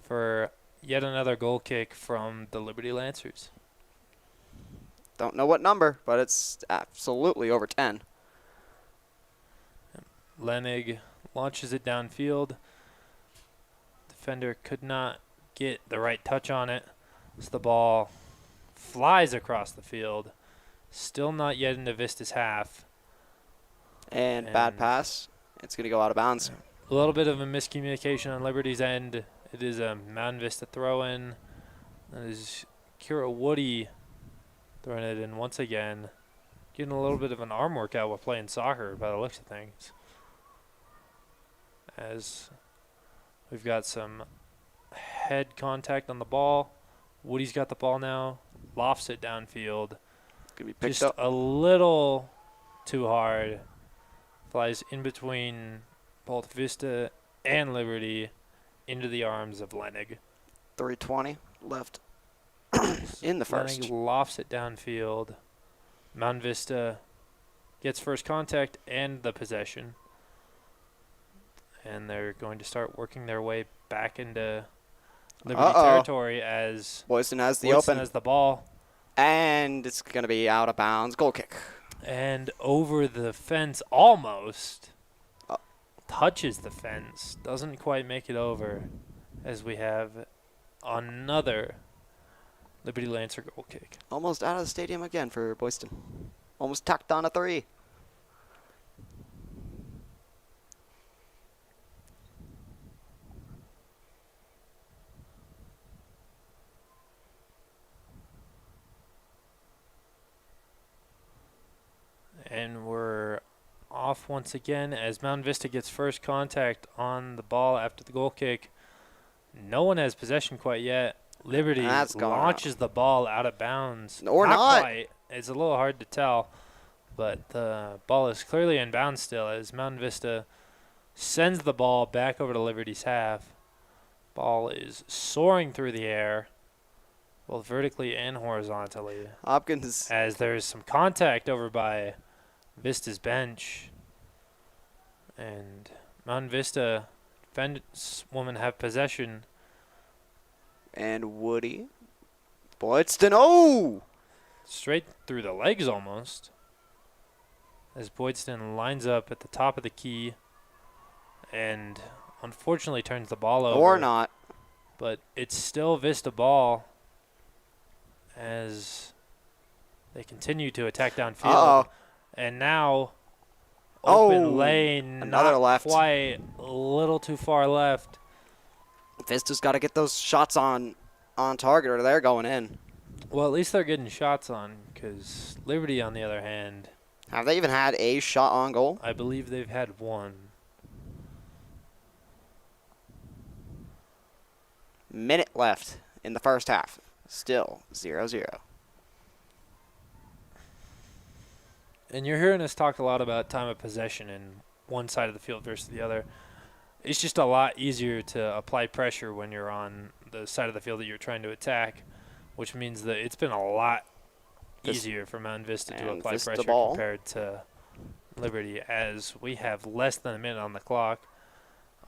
for yet another goal kick from the Liberty Lancers. Don't know what number, but it's absolutely over 10. Lenig launches it downfield. Defender could not get the right touch on it. So the ball flies across the field. Still not yet into Vista's half. And bad pass. It's going to go out of bounds. A little bit of a miscommunication on Liberty's end. It is a Mountain Vista throw-in. That is Kira Woody throwing it in once again. Getting a little bit of an arm workout while playing soccer by the looks of things. As we've got some head contact on the ball. Woody's got the ball now. Lofts it downfield. Could be picked Just up. a little too hard. Flies in between both Vista and Liberty into the arms of Lenig. 3:20 left in the first. Lenig lofts it downfield. Mount Vista gets first contact and the possession. And they're going to start working their way back into Liberty territory as Boyston has the Boylston open. has the ball. And it's going to be out of bounds. Goal kick. And over the fence almost. Touches the fence. Doesn't quite make it over as we have another Liberty Lancer goal kick. Almost out of the stadium again for Boyston. Almost tacked on a 3. And we're off once again as Mountain Vista gets first contact on the ball after the goal kick. No one has possession quite yet. Liberty launches the ball out of bounds. Or not. Quite. It's a little hard to tell, but the ball is clearly in bounds still as Mountain Vista sends the ball back over to Liberty's half. Ball is soaring through the air, both vertically and horizontally. Hopkins. As there's some contact over by Vista's bench. And Mountain Vista defense women have possession. And Woody. Boydston. Oh! Straight through the legs almost. As Boydston lines up at the top of the key. And unfortunately turns the ball over. Or not. But it's still Vista ball. As they continue to attack downfield. Uh-oh. And now, open Oh, lane, another not left. quite, a little too far left. Vista's got to get those shots on target or they're going in. Well, at least they're getting shots on, because Liberty, on the other hand, Have they even had a shot on goal? I believe they've had one. Minute left in the first half. Still 0-0. And you're hearing us talk a lot about time of possession in one side of the field versus the other. It's just a lot easier to apply pressure when you're on the side of the field that you're trying to attack, which means that it's been a lot easier for Mount Vista to apply Vista pressure ball. compared to Liberty, as we have less than a minute on the clock.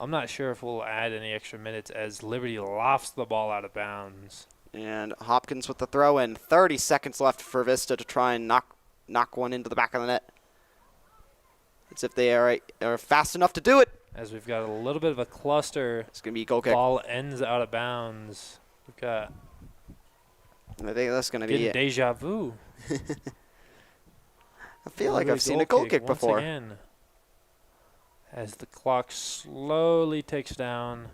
I'm not sure if we'll add any extra minutes as Liberty lofts the ball out of bounds. And Hopkins with the throw in. 30 seconds left for Vista to try and knock one into the back of the net. It's if they are fast enough to do it. As we've got a little bit of a cluster. It's going to be a goal kick. Ball ends out of bounds. We've got I think that's going to be it. deja vu. I feel like I've seen a goal kick before. Once again, as the clock slowly ticks down.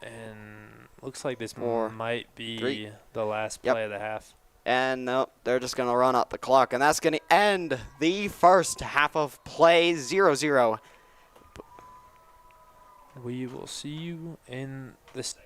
And looks like this might be the last play of the half. And nope, they're just going to run out the clock. And that's going to end the first half of play 0-0. We will see you in the second.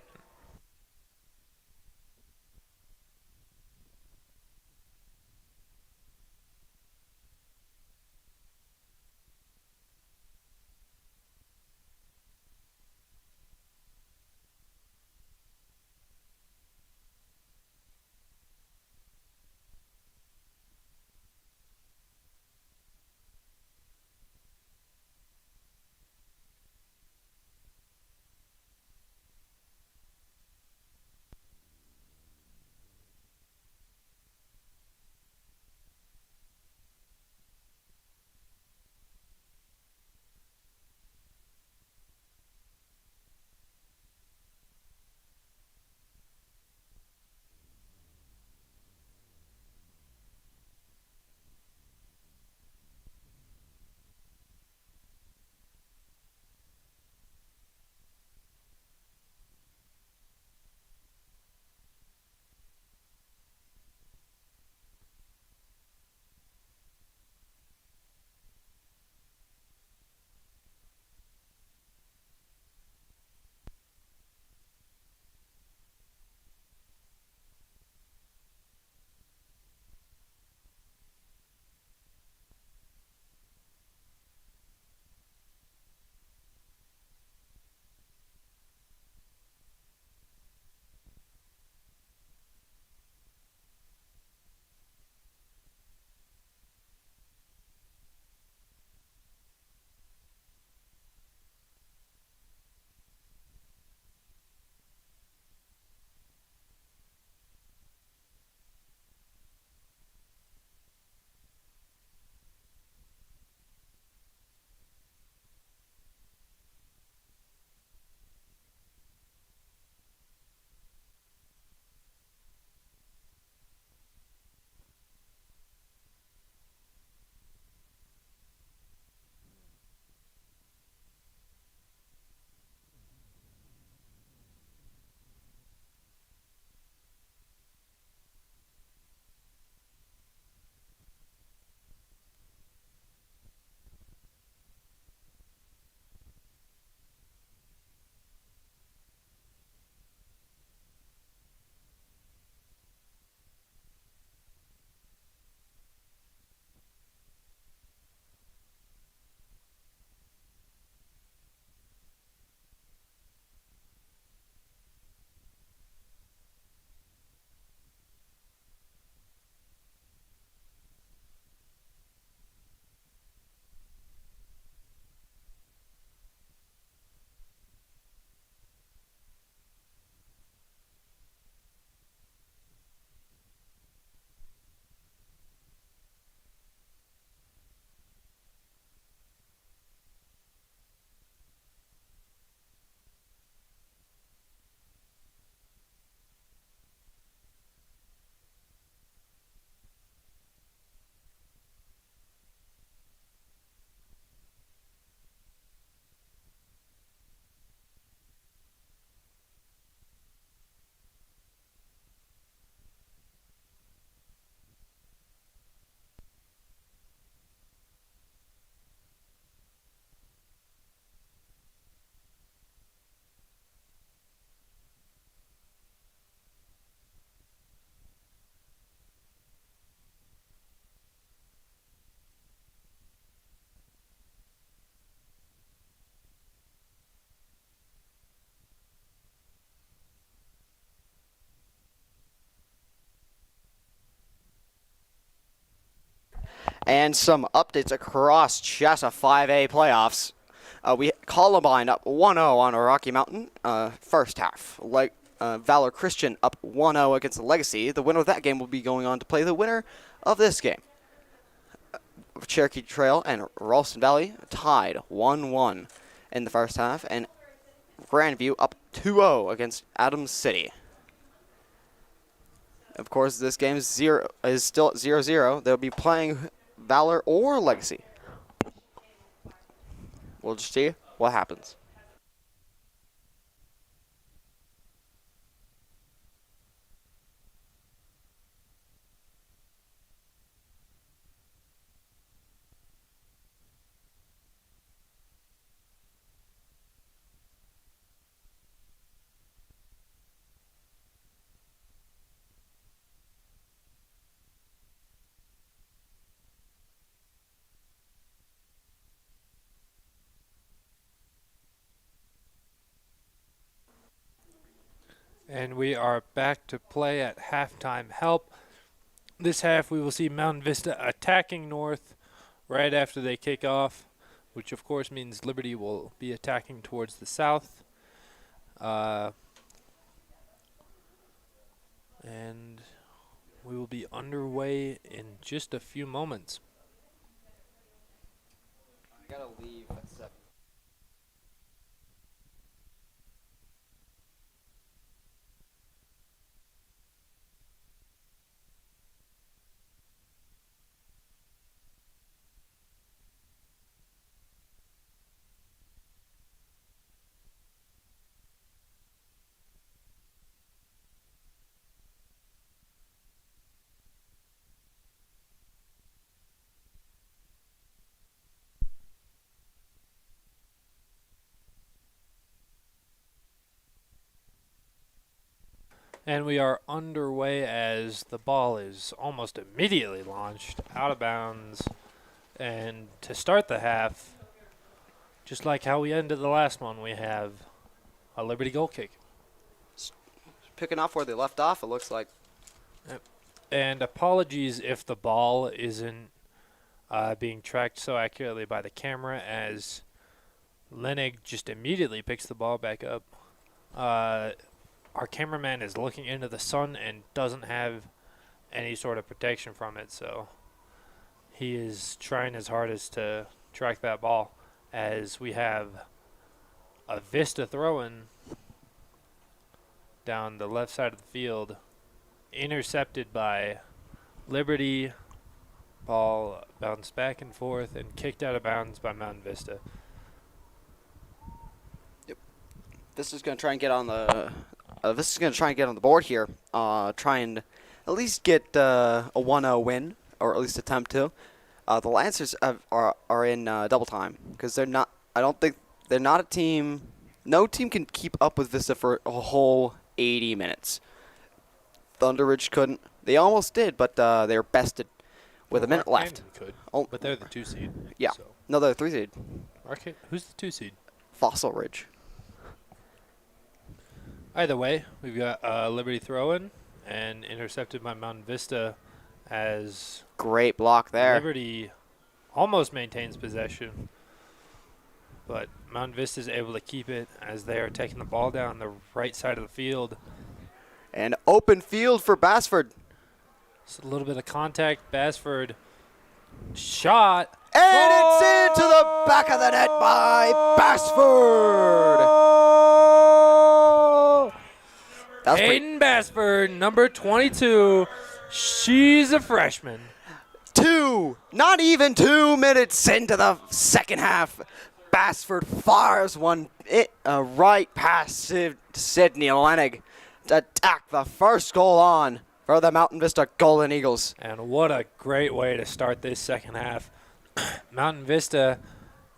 And some updates across Chessa 5A playoffs. We Columbine up 1-0 on Rocky Mountain first half. Valor Christian up 1-0 against the Legacy. The winner of that game will be going on to play the winner of this game. Cherokee Trail and Ralston Valley tied 1-1 in the first half, and Grandview up 2-0 against Adams City. Of course, this game is still at 0-0. They'll be playing Valor or Legacy. We'll just see what happens. And we are back to play at halftime help. This half we will see Mountain Vista attacking north right after they kick off, which of course means Liberty will be attacking towards the south. And we will be underway in just a few moments. I gotta leave at 7. And we are underway as the ball is almost immediately launched out of bounds. And to start the half, just like how we ended the last one, we have a Liberty goal kick. Picking off where they left off, it looks like. And apologies if the ball isn't being tracked so accurately by the camera, as Lenig just immediately picks the ball back up. Our cameraman is looking into the sun and doesn't have any sort of protection from it, so he is trying his hardest to track that ball, as we have a Vista throw-in down the left side of the field, intercepted by Liberty. Ball bounced back and forth and kicked out of bounds by Mountain Vista. This is going to try and get on the board here. Try and at least get a 1-0 win, or at least attempt to. The Lancers are in double time because they're not. I don't think they're not a team. No team can keep up with Vista for a whole 80 minutes. Thunder Ridge couldn't. They almost did, but they were bested with a minute left. Could, oh, but they're the 2 seed. Yeah. So. No, they're the 3 seed. Who's the 2 seed? Fossil Ridge. Either way, we've got Liberty throw-in and intercepted by Mountain Vista, as great block there. Liberty almost maintains possession, but Mountain Vista is able to keep it as they are taking the ball down the right side of the field. And open field for Bassford. Just a little bit of contact. Bassford shot. And it's into the back of the net by Bassford. Hayden Bassford, number 22. She's a freshman. Not even 2 minutes into the second half, Bassford fires one right past Sydney Lenig to tack the first goal on for the Mountain Vista Golden Eagles. And what a great way to start this second half. Mountain Vista,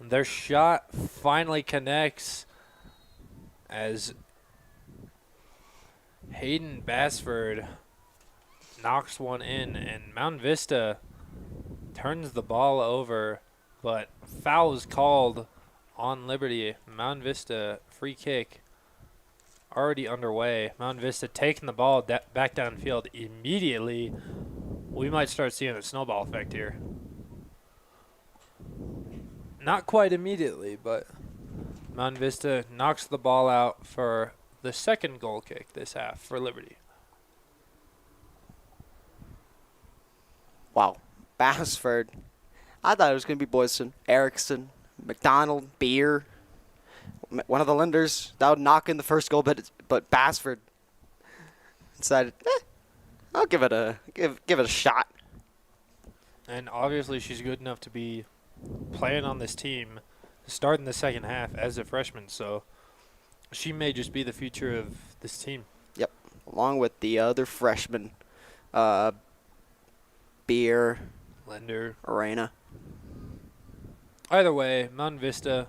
their shot finally connects as Hayden Bassford knocks one in, and Mountain Vista turns the ball over, but foul is called on Liberty. Mountain Vista free kick already underway. Mountain Vista taking the ball back downfield immediately. We might start seeing a snowball effect here. Not quite immediately, but Mount Vista knocks the ball out for the second goal kick this half for Liberty. Wow. Bassford. I thought it was going to be Boyson, Erickson, McDonald, Beer. One of the lenders that would knock in the first goal, but Bassford decided, I'll give it a shot. And obviously she's good enough to be playing on this team, starting the second half as a freshman. So she may just be the future of this team. Yep, along with the other freshmen, Beer, Lender, Arena. Either way, Mount Vista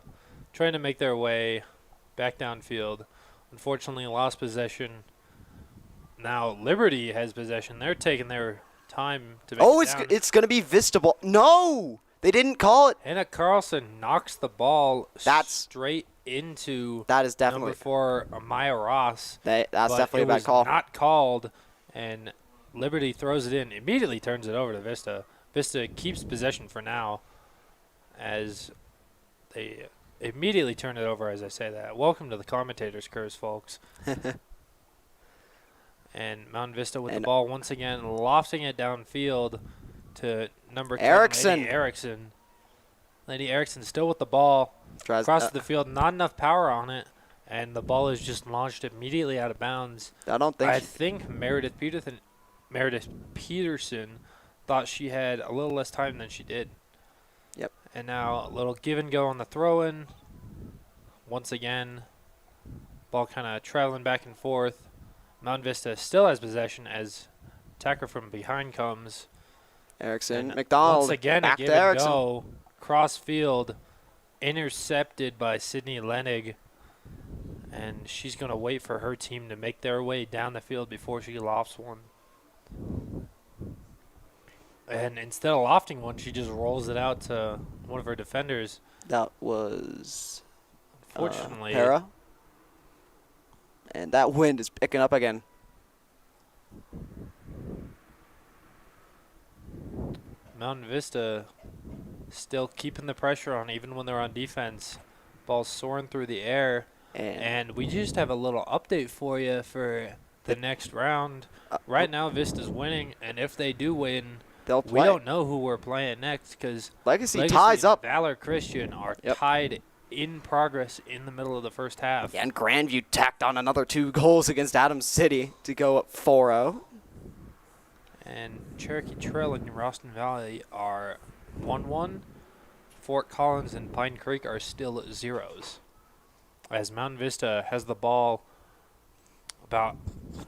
trying to make their way back downfield. Unfortunately, lost possession. Now Liberty has possession. They're taking their time to make it down. It's going to be Vista ball. No! They didn't call it. Hannah Carlson knocks the ball straight into that is definitely number 4, Amaya Ross. That's definitely a bad call. It was not called, and Liberty throws it in, immediately turns it over to Vista. Vista keeps possession for now as they immediately turn it over as I say that. Welcome to the commentator's curse, folks. And Mount Vista with the ball once again, lofting it downfield to number 10, Erickson. Lady Erickson. Lady Erickson still with the ball. Across the field, not enough power on it, and the ball is just launched immediately out of bounds. I think Meredith Peterson thought she had a little less time than she did. Yep. And now a little give and go on the throw-in. Once again, ball kind of traveling back and forth. Mount Vista still has possession as attacker from behind comes. Erickson, McDonald, once again back a give to and Erickson. go, cross field, intercepted by Sydney Lenig, and she's going to wait for her team to make their way down the field before she lofts one. And instead of lofting one, she just rolls it out to one of her defenders. That was Unfortunately, Hera. And that wind is picking up again. Mountain Vista still keeping the pressure on even when they're on defense. Ball soaring through the air. And we just have a little update for you for the next round. Right now, Vista's winning, and if they do win, we don't know who we're playing next because Legacy ties up. Valor Christian are tied in progress in the middle of the first half. Yeah, and Grandview tacked on another 2 goals against Adams City to go up 4-0. And Cherokee Trail and Roston Valley are 1-1. Fort Collins and Pine Creek are still at zeros. As Mountain Vista has the ball about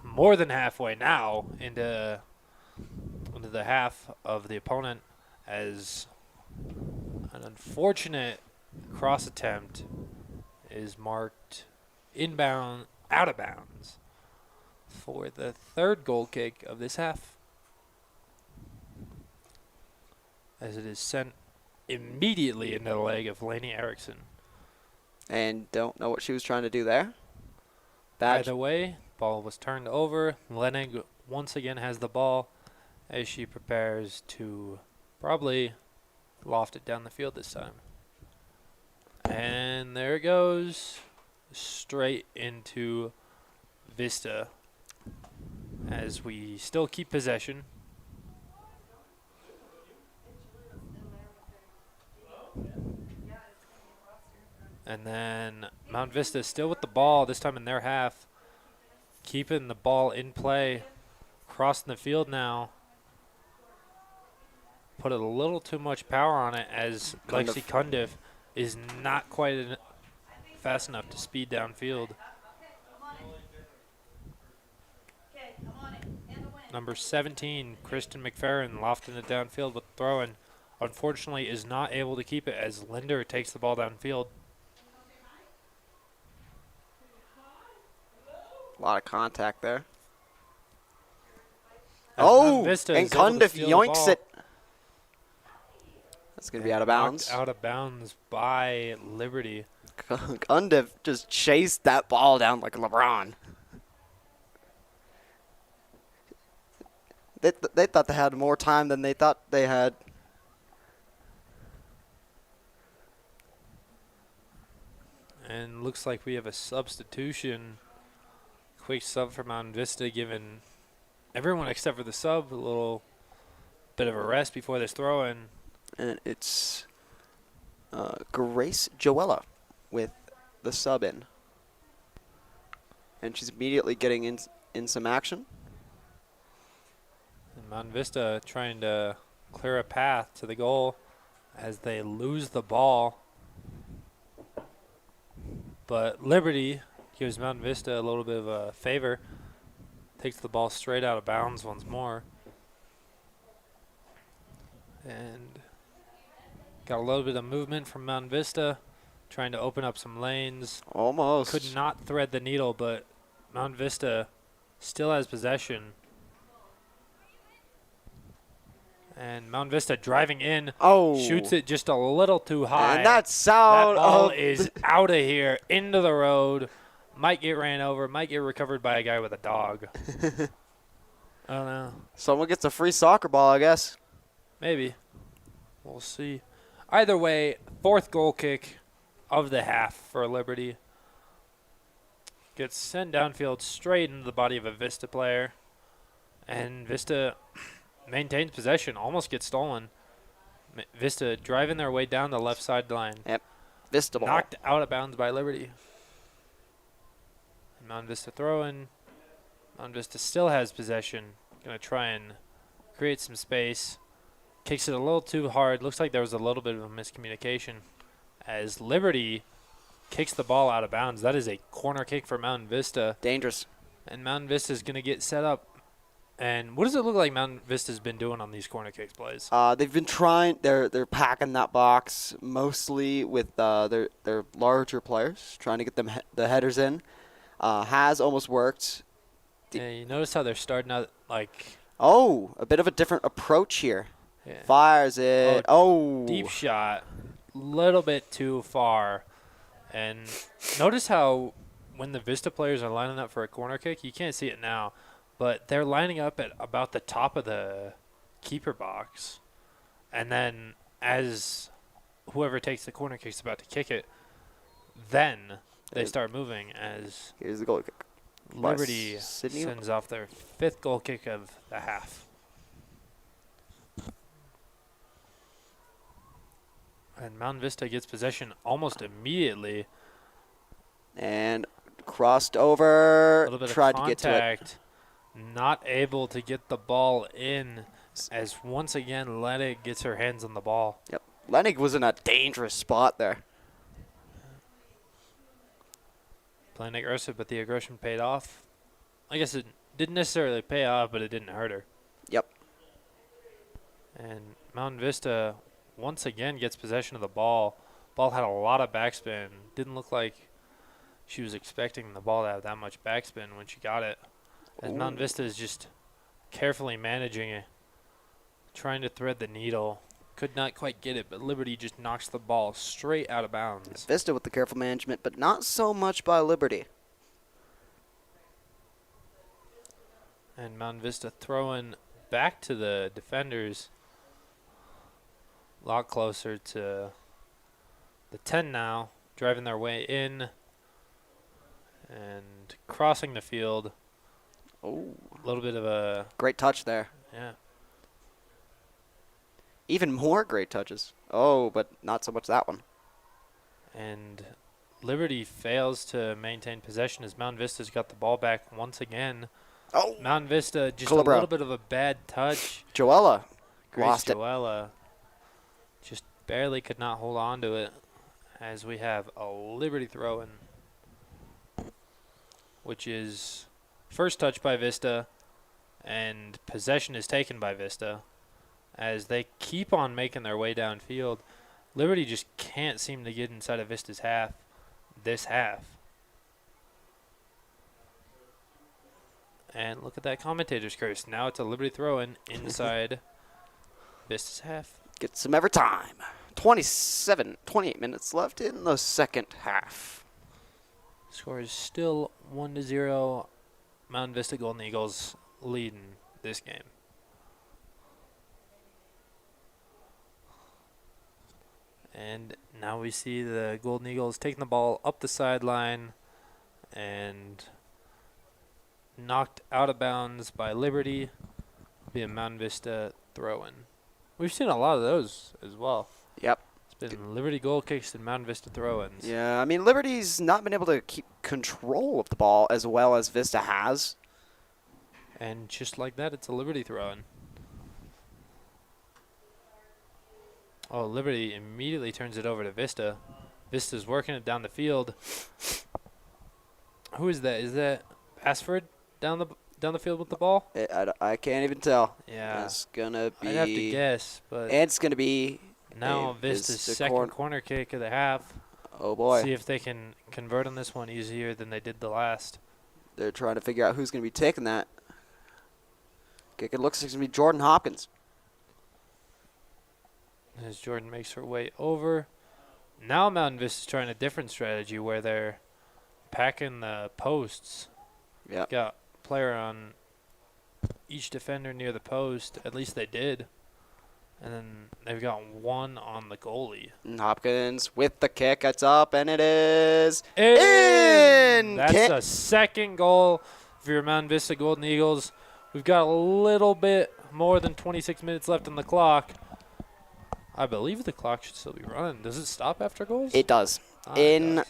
more than halfway now into the half of the opponent, as an unfortunate cross attempt is marked out of bounds for the third goal kick of this half, as it is sent immediately into the leg of Lainey Erickson. And don't know what she was trying to do there. Either way, ball was turned over. Lenig once again has the ball as she prepares to probably loft it down the field this time. And there it goes, straight into Vista as we still keep possession. And then Mount Vista is still with the ball, this time in their half, keeping the ball in play, crossing the field now. Put a little too much power on it as Lexi Cundiff is not quite fast enough to speed downfield. Number 17, Kristen McFerrin, lofting it downfield with throw-in. Unfortunately, is not able to keep it as Linder takes the ball downfield. A lot of contact there. As and Cundiff yoinks it. That's going to be out of bounds. Out of bounds by Liberty. Cundiff just chased that ball down like LeBron. They thought they had more time than they thought they had. And looks like we have a substitution. Quick sub for Mountain Vista, giving everyone except for the sub a little bit of a rest before this throw-in. And it's Grace Joella with the sub in. And she's immediately getting in some action. And Mountain Vista trying to clear a path to the goal as they lose the ball. But Liberty gives Mountain Vista a little bit of a favor. Takes the ball straight out of bounds once more. And got a little bit of movement from Mountain Vista, trying to open up some lanes. Almost. Could not thread the needle, but Mountain Vista still has possession. And Mountain Vista driving in, shoots it just a little too high. And that sound that ball is out of here, into the road. Might get ran over, might get recovered by a guy with a dog. I don't know. Someone gets a free soccer ball, I guess. Maybe. We'll see. Either way, 4th goal kick of the half for Liberty. Gets sent downfield straight into the body of a Vista player. And Vista maintains possession, almost gets stolen. Vista driving their way down the left sideline. Yep. Vista ball. Knocked out of bounds by Liberty. And Mountain Vista throwing. Mountain Vista still has possession. Going to try and create some space. Kicks it a little too hard. Looks like there was a little bit of a miscommunication as Liberty kicks the ball out of bounds. That is a corner kick for Mountain Vista. Dangerous. And Mountain Vista is going to get set up. And what does it look like Mountain Vista's been doing on these corner kicks plays? They've been trying. They're packing that box mostly with their larger players, trying to get them the headers in. Has almost worked. Yeah, you notice how they're starting out like. Oh, a bit of a different approach here. Yeah. Fires it. Oh. Deep shot. Little bit too far. And notice how when the Vista players are lining up for a corner kick, you can't see it now, but they're lining up at about the top of the keeper box. And then as whoever takes the corner kick is about to kick it, then they start moving as here's the goal kick. Liberty sends off their 5th goal kick of the half. And Mountain Vista gets possession almost immediately. And crossed over. A little bit tried of to get to it. Not able to get the ball in as once again Lenig gets her hands on the ball. Yep. Lenig was in a dangerous spot there. Playing aggressive, but the aggression paid off. I guess it didn't necessarily pay off, but it didn't hurt her. Yep. And Mountain Vista once again gets possession of the ball. Ball had a lot of backspin. Didn't look like she was expecting the ball to have that much backspin when she got it. As Mountain Vista is just carefully managing it, trying to thread the needle. Could not quite get it, but Liberty just knocks the ball straight out of bounds. Vista with the careful management, but not so much by Liberty. And Mountain Vista throwing back to the defenders. A lot closer to the 10 now, driving their way in and crossing the field. Oh, A little bit of a great touch there. yeah. Even more great touches. Oh, but not so much that one. And Liberty fails to maintain possession as Mountain Vista's got the ball back once again. Oh, Mountain Vista just Calabro. a little bit of a bad touch. Joella Grace lost it. Joella just barely could not hold on to it as we have a Liberty throw-in, which is first touch by Vista, and possession is taken by Vista as they keep on making their way downfield. Liberty just can't seem to get inside of Vista's half this half. And look at that commentator's curse. Now it's a Liberty throw-in inside Vista's half. Get some every time. 28 minutes left in the second half. Score is still 1-0. Mountain Vista Golden Eagles leading this game. And now we see the Golden Eagles taking the ball up the sideline and knocked out of bounds by Liberty. Be a Mountain Vista throw-in. We've seen a lot of those as well. Yep. It's been Liberty goal kicks and Mountain Vista throw-ins. Yeah, I mean, Liberty's not been able to keep control of the ball as well as Vista has. And just like that, it's a Liberty throw-in. Oh, Liberty immediately turns it over to Vista. Vista's working it down the field. Who is that? Is that Bassford down the field with the ball? I can't even tell. Yeah. It's going to be... I'd have to guess, but And it's going to be... now Vista's second corner kick of the half. Oh, boy. See if they can convert on this one easier than they did the last. They're trying to figure out who's going to be taking that. Kick, it looks like it's going to be Jordan Hopkins. As Jordan makes her way over. Now Mountain Vista's trying a different strategy where they're packing the posts. Yeah. Got player on each defender near the post. At least they did. And then they've got one on the goalie. And Hopkins with the kick. It's up, and it is in! That's Kick. a second goal for your Mountain Vista Golden Eagles. We've got a little bit more than 26 minutes left on the clock. I believe the clock should still be running. Does it stop after goals? It does. It does.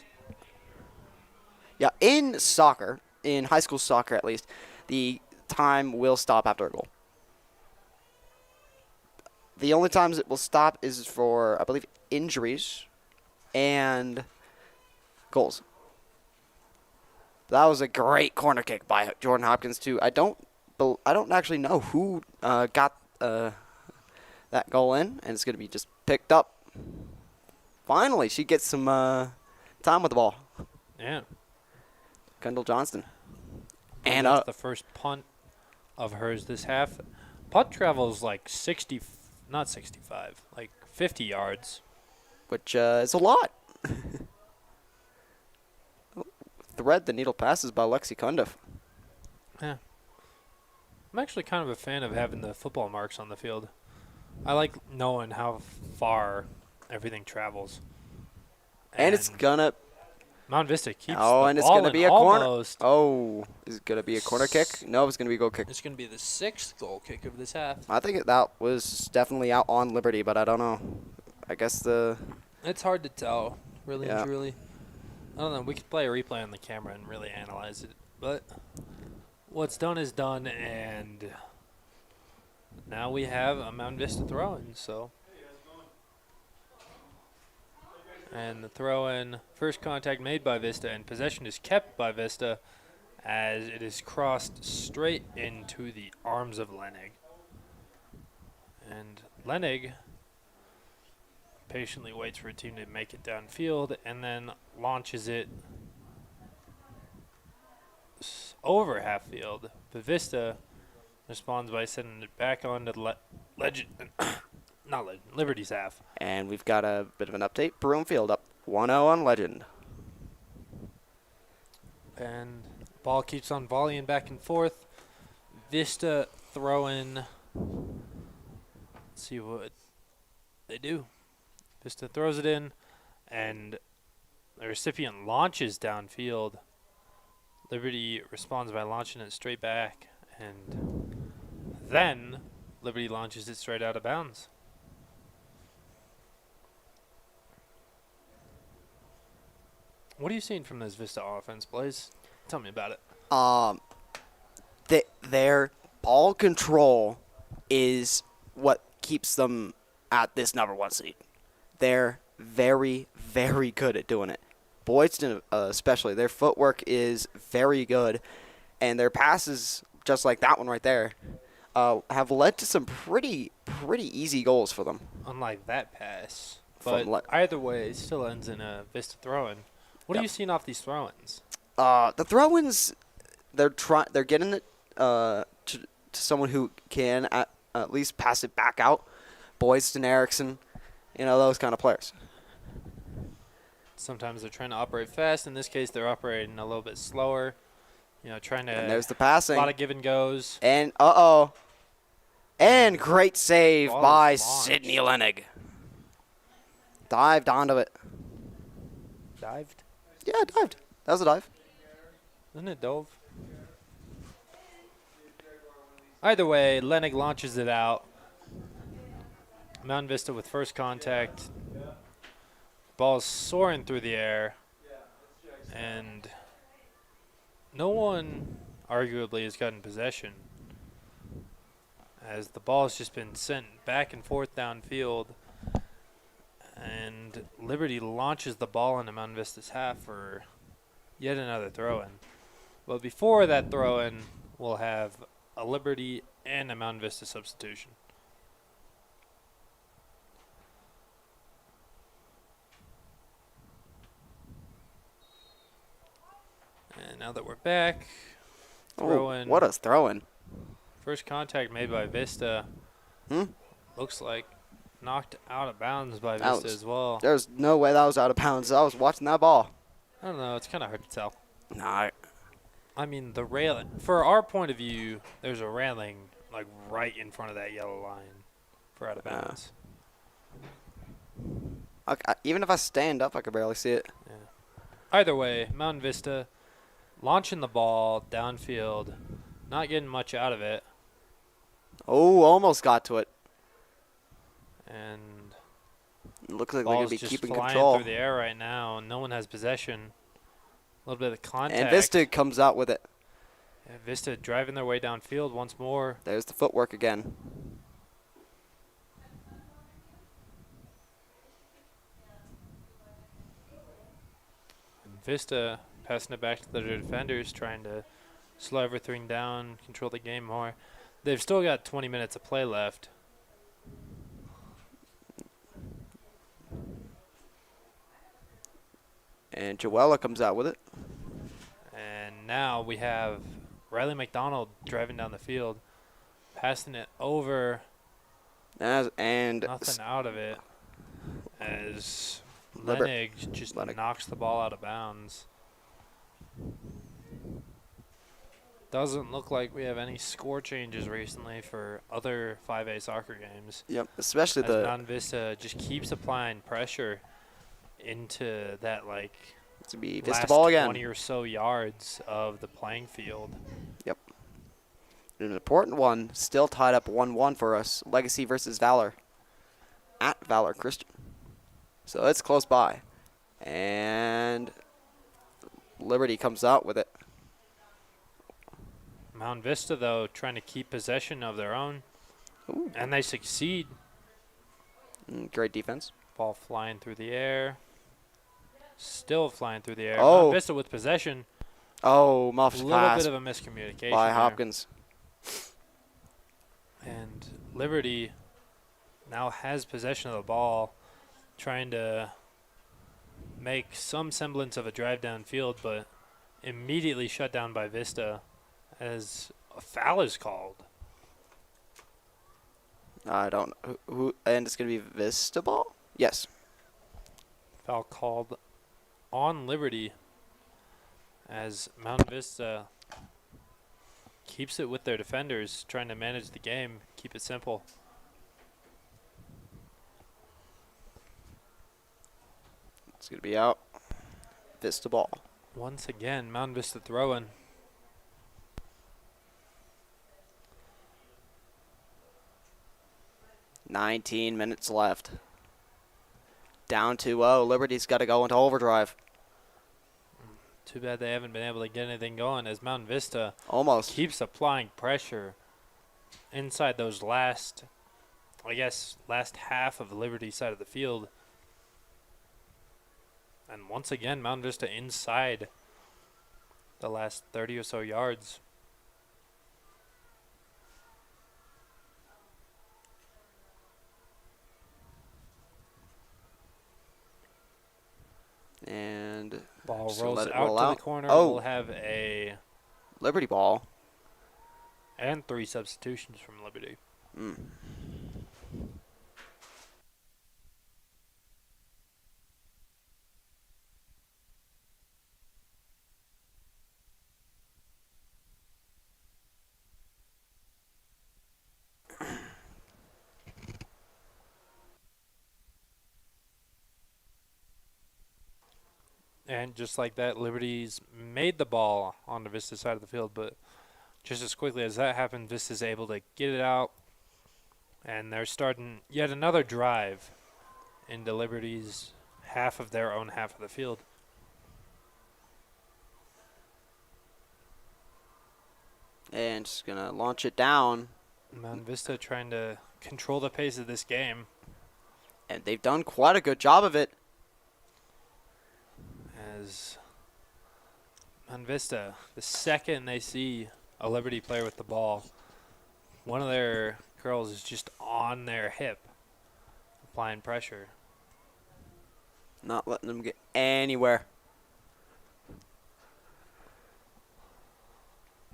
Yeah, in soccer, in high school soccer at least, the time will stop after a goal. The only times it will stop is for, I believe, injuries and goals. That was a great corner kick by Jordan Hopkins too. I don't actually know who got that goal in, and it's going to be just picked up. Finally, she gets some time with the ball. Yeah. Kendall Johnston. And And that's the first punt of hers this half. Punt travels like 60, not 65, like 50 yards. which is a lot. Thread the needle passes by Lexi Cundiff. Yeah. I'm actually kind of a fan of having the football marks on the field. I like knowing how far everything travels. And it's gonna. Mount Vista keeps Oh, the and it's ball gonna in be a corner. almost. Oh, is it gonna be a corner kick? No, it's gonna be a goal kick. It's going to be the sixth goal kick of this half. I think that was definitely out on Liberty, but I don't know. I guess the. It's hard to tell, really Yeah. and truly. I don't know. We could play a replay on the camera and really analyze it. But what's done is done, and now we have a Mount Vista throw-in. So, and the throw-in, first contact made by Vista, and possession is kept by Vista as it is crossed straight into the arms of Lenig. And Lenig patiently waits for a team to make it downfield and then launches it over half field. But Vista responds by sending it back onto the Liberty's half. And we've got a bit of an update. Broomfield up 1-0 on Legend. And ball keeps on volleying back and forth. Vista throw in. Let's see what they do. Vista throws it in, and the recipient launches downfield. Liberty responds by launching it straight back, and then Liberty launches it straight out of bounds. What are you seeing from this Vista offense, Blaze? Tell me about it. Their ball control is what keeps them at this number one seed. They're very, very good at doing it. Boydston especially, their footwork is very good, and their passes, just like that one right there, have led to some pretty easy goals for them. Unlike that pass. From But either way, it still ends in a Vista throw-in. What are you seeing off these throw-ins? The throw-ins, they're getting it to someone who can at least pass it back out. Boydston, Erickson, those kind of players. Sometimes they're trying to operate fast. In this case, they're operating a little bit slower. Trying to. And there's the passing. A lot of give and goes. And and great save Ball by is launched. Sydney Lenig. Dived onto it. Dived? Yeah, dived. That was a dive. Isn't it dove? Either way, Lenig launches it out. Mountain Vista with first contact. Ball's soaring through the air. And no one, arguably, has gotten possession, as the ball has just been sent back and forth downfield. And Liberty launches the ball into Mountain Vista's half for yet another throw-in. But before that throw-in, we'll have a Liberty and a Mountain Vista substitution. And now that we're back, throw-in. What a throw-in. First contact made by Vista. Looks like knocked out of bounds by Vista as well. There's no way that was out of bounds. I was watching that ball. I don't know. It's kind of hard to tell. No. I mean, the railing. For our point of view, there's a railing like right in front of that yellow line for out of bounds. Even if I stand up, I could barely see it. Yeah. Either way, Mountain Vista launching the ball downfield, not getting much out of it. Oh, almost got to it. And it looks like they're going to be keeping flying control. Through the air right now. No one has possession. A little bit of contact. And Vista comes out with it. Yeah, Vista driving their way downfield once more. There's the footwork again. And Vista passing it back to their defenders, trying to slow everything down, control the game more. They've still got 20 minutes of play left. And Joella comes out with it. And now we have Riley McDonald driving down the field, passing it over. And nothing out of it as Lenig just knocks the ball out of bounds. Doesn't look like we have any score changes recently for other 5A soccer games. Yep, especially as Mountain Vista just keeps applying pressure into that to be Vista last ball again. 20 or so yards of the playing field. Yep. An important one, still tied up 1-1 for us. Legacy versus Valor at Valor Christian. So it's close by. And Liberty comes out with it. Mountain Vista, though, trying to keep possession of their own. Ooh. And they succeed. Great defense. Ball flying through the air. Still flying through the air. Oh. Mountain Vista with possession. Oh, muffed pass. A pass. little bit of a miscommunication by there. Hopkins. And Liberty now has possession of the ball, trying to make some semblance of a drive downfield, but immediately shut down by Vista as a foul is called. I don't know who, and it's going to be Vista ball? Yes. Foul called on Liberty as Mountain Vista keeps it with their defenders, trying to manage the game, keep it simple. It's going to be out. Vista ball. Once again, Mountain Vista throwing. "19 minutes left. Down 2-0. Liberty's got to go into overdrive. Too bad they haven't been able to get anything going as Mountain Vista Almost keeps applying pressure inside those last half of the Liberty side of the field. And once again, Mountain Vista inside the last 30 or so yards. And ball so rolls let it out roll to out. the corner. Oh. We'll have a Liberty ball. and 3 substitutions from Liberty. And just like that, Liberty's made the ball on the Vista side of the field, but just as quickly as that happened, Vista's able to get it out, and they're starting yet another drive into Liberty's half of their own half of the field. And just going to launch it down. Mount Vista trying to control the pace of this game. And they've done quite a good job of it. As Mount Vista, the second they see a Liberty player with the ball, one of their girls is just on their hip, applying pressure. Not letting them get anywhere.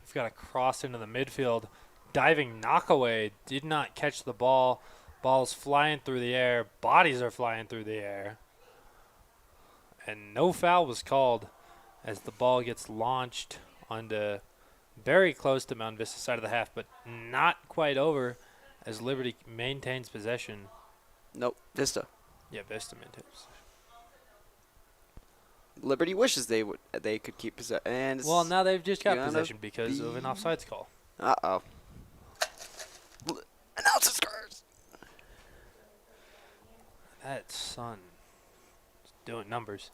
We've got a cross into the midfield. Diving knockaway, did not catch the ball. Ball's flying through the air. Bodies are flying through the air. And no foul was called as the ball gets launched onto very close to Mount Vista's side of the half, but not quite over as Liberty maintains possession. Nope, Vista. Yeah, Vista maintains possession. Liberty wishes they could keep possession. And Well, now they've just got gonna possession because of an offsides call. Uh-oh. Announcer's curse. That sun is doing numbers.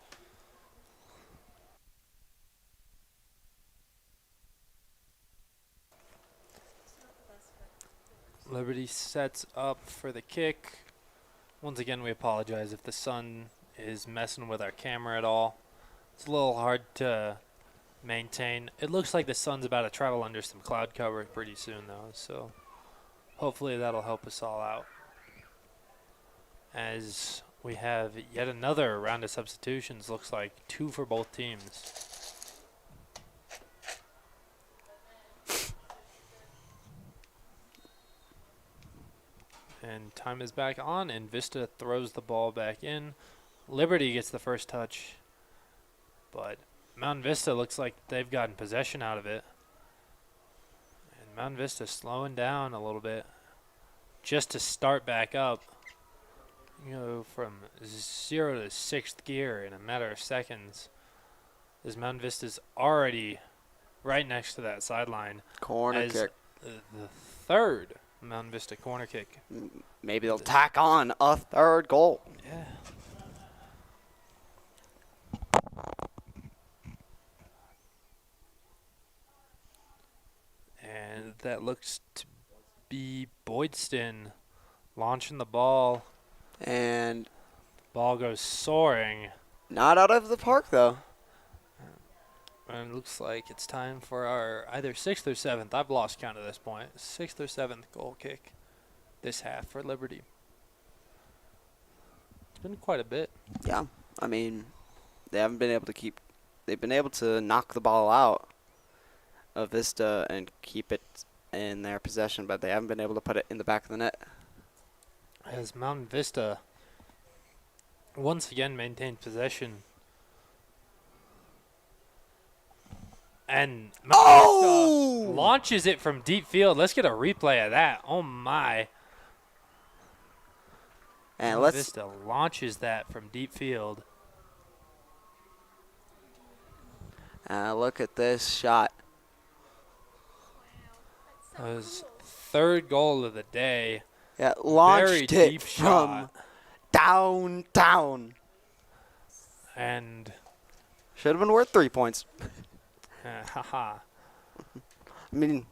Liberty sets up for the kick. Once again, we apologize if the sun is messing with our camera at all. It's a little hard to maintain. It looks like the sun's about to travel under some cloud cover pretty soon, though, so hopefully that'll help us all out. As we have yet another round of substitutions, looks like 2 for both teams. And time is back on, and Vista throws the ball back in. Liberty gets the first touch, but Mount Vista looks like they've gotten possession out of it. And Mount Vista slowing down a little bit just to start back up. You know, from 0 to 6th gear in a matter of seconds. As Mount Vista's already right next to that sideline. Corner as kick. The third Mount Vista corner kick. Maybe they'll tack on a third goal. Yeah. And that looks to be Boydston launching the ball. And Ball goes soaring. not out of the park, though. And it looks like it's time for our either 6th or 7th. I've lost count at this point. 6th or 7th goal kick this half for Liberty. It's been quite a bit. Yeah. I mean, they haven't been able to keep. They've been able to knock the ball out of Vista and keep it in their possession, but they haven't been able to put it in the back of the net. As Mountain Vista once again maintained possession. And Mountain Vista launches it from deep field. Let's get a replay of that. Oh, my. And Mountain Vista launches that from deep field. Look at this shot. That was third goal of the day. Yeah, Very launched it deep from shot. downtown. And Should have been worth 3 points. haha. I mean,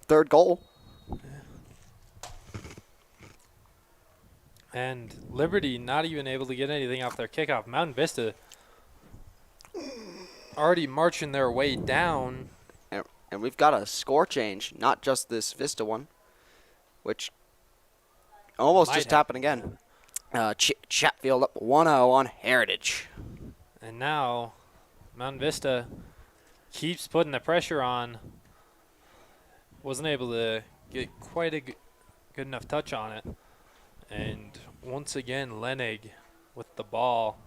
third goal. And Liberty not even able to get anything off their kickoff. Mountain Vista already marching their way down. And we've got a score change, not just this Vista one, which almost Might just happened again. Chatfield up 1-0 on Heritage. And now Mountain Vista keeps putting the pressure on. Wasn't able to get quite a good enough touch on it. And once again, Lenig with the ball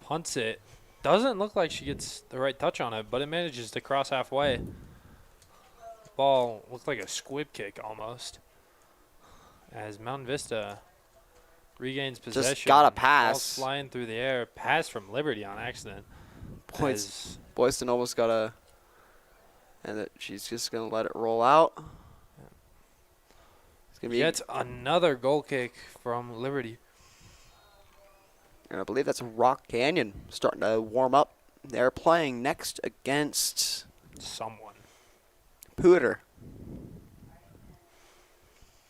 punts it. Doesn't look like she gets the right touch on it, but it manages to cross halfway. The ball looked like a squib kick almost. As Mountain Vista regains possession. Just got a Ball's pass. flying through the air. Pass from Liberty on accident. Boyston almost got a, and she's just gonna let it roll out. It's gonna be. Yet another goal kick from Liberty. And I believe that's Rock Canyon starting to warm up. They're playing next against Someone. Pooter.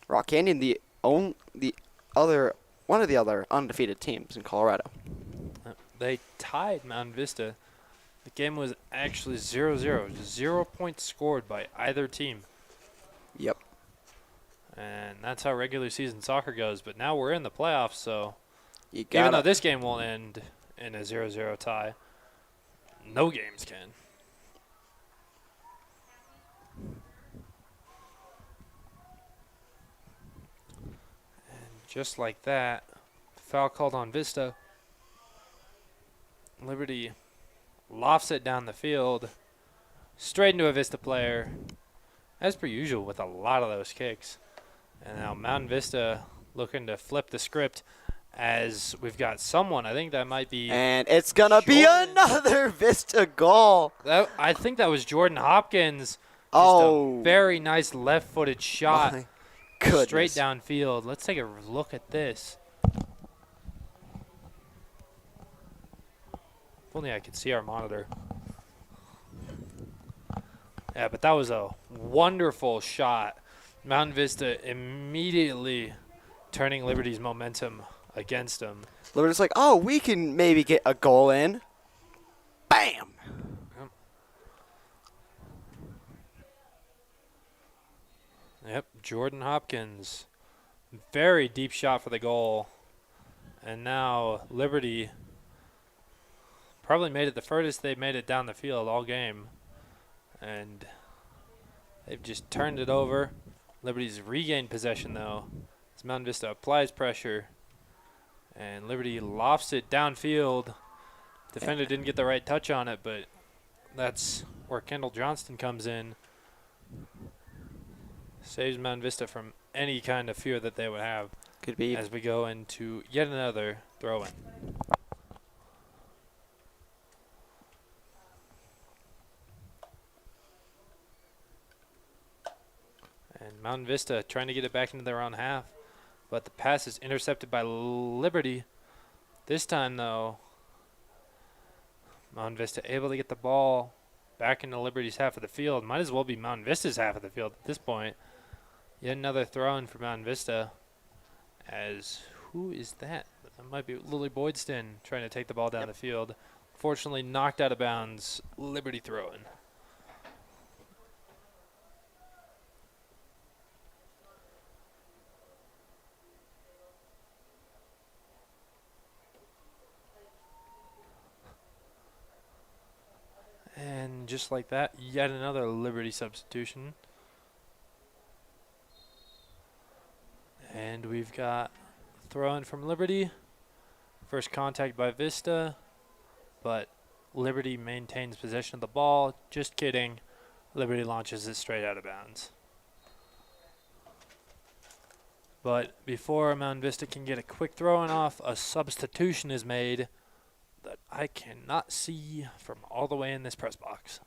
Rock Canyon, one of the other undefeated teams in Colorado. They tied Mountain Vista. The game was actually 0-0. 0 points scored by either team. Yep. And that's how regular season soccer goes. But now we're in the playoffs, so Even even though this game won't end in a 0-0 tie, no games can. And just like that, foul called on Vista. Liberty lofts it down the field, straight into a Vista player, as per usual with a lot of those kicks. And now Mountain Vista looking to flip the script as we've got someone. I think that might be. And it's going to be Jordan. another Vista goal. I think that was Jordan Hopkins. Oh. A very nice left-footed shot. My goodness. Straight downfield. Let's take a look at this. If only I could see our monitor. Yeah, but that was a wonderful shot. Mountain Vista immediately turning Liberty's momentum against them. Liberty's like, oh, we can maybe get a goal in. Bam! Yep, Jordan Hopkins. Very deep shot for the goal. And now Liberty probably made it the furthest they've made it down the field all game. And they've just turned it over. Liberty's regained possession, though, as Mountain Vista applies pressure. And Liberty lofts it downfield. Defender didn't get the right touch on it, but that's where Kendall Johnston comes in. Saves Mountain Vista from any kind of fear that they would have. Could be. As we go into yet another throw-in. And Mountain Vista trying to get it back into their own half, but the pass is intercepted by Liberty. This time, though, Mountain Vista able to get the ball back into Liberty's half of the field. Might as well be Mountain Vista's half of the field at this point. Yet another throw-in for Mountain Vista. As who is that? That might be Lily Boydston trying to take the ball down the field. Fortunately, knocked out of bounds. Liberty throw-in. And just like that, yet another Liberty substitution. And we've got throw-in from Liberty. First contact by Vista, but Liberty maintains possession of the ball. Just kidding. Liberty launches it straight out of bounds. But before Mountain Vista can get a quick throw-in off, a substitution is made that I cannot see from all the way in this press box.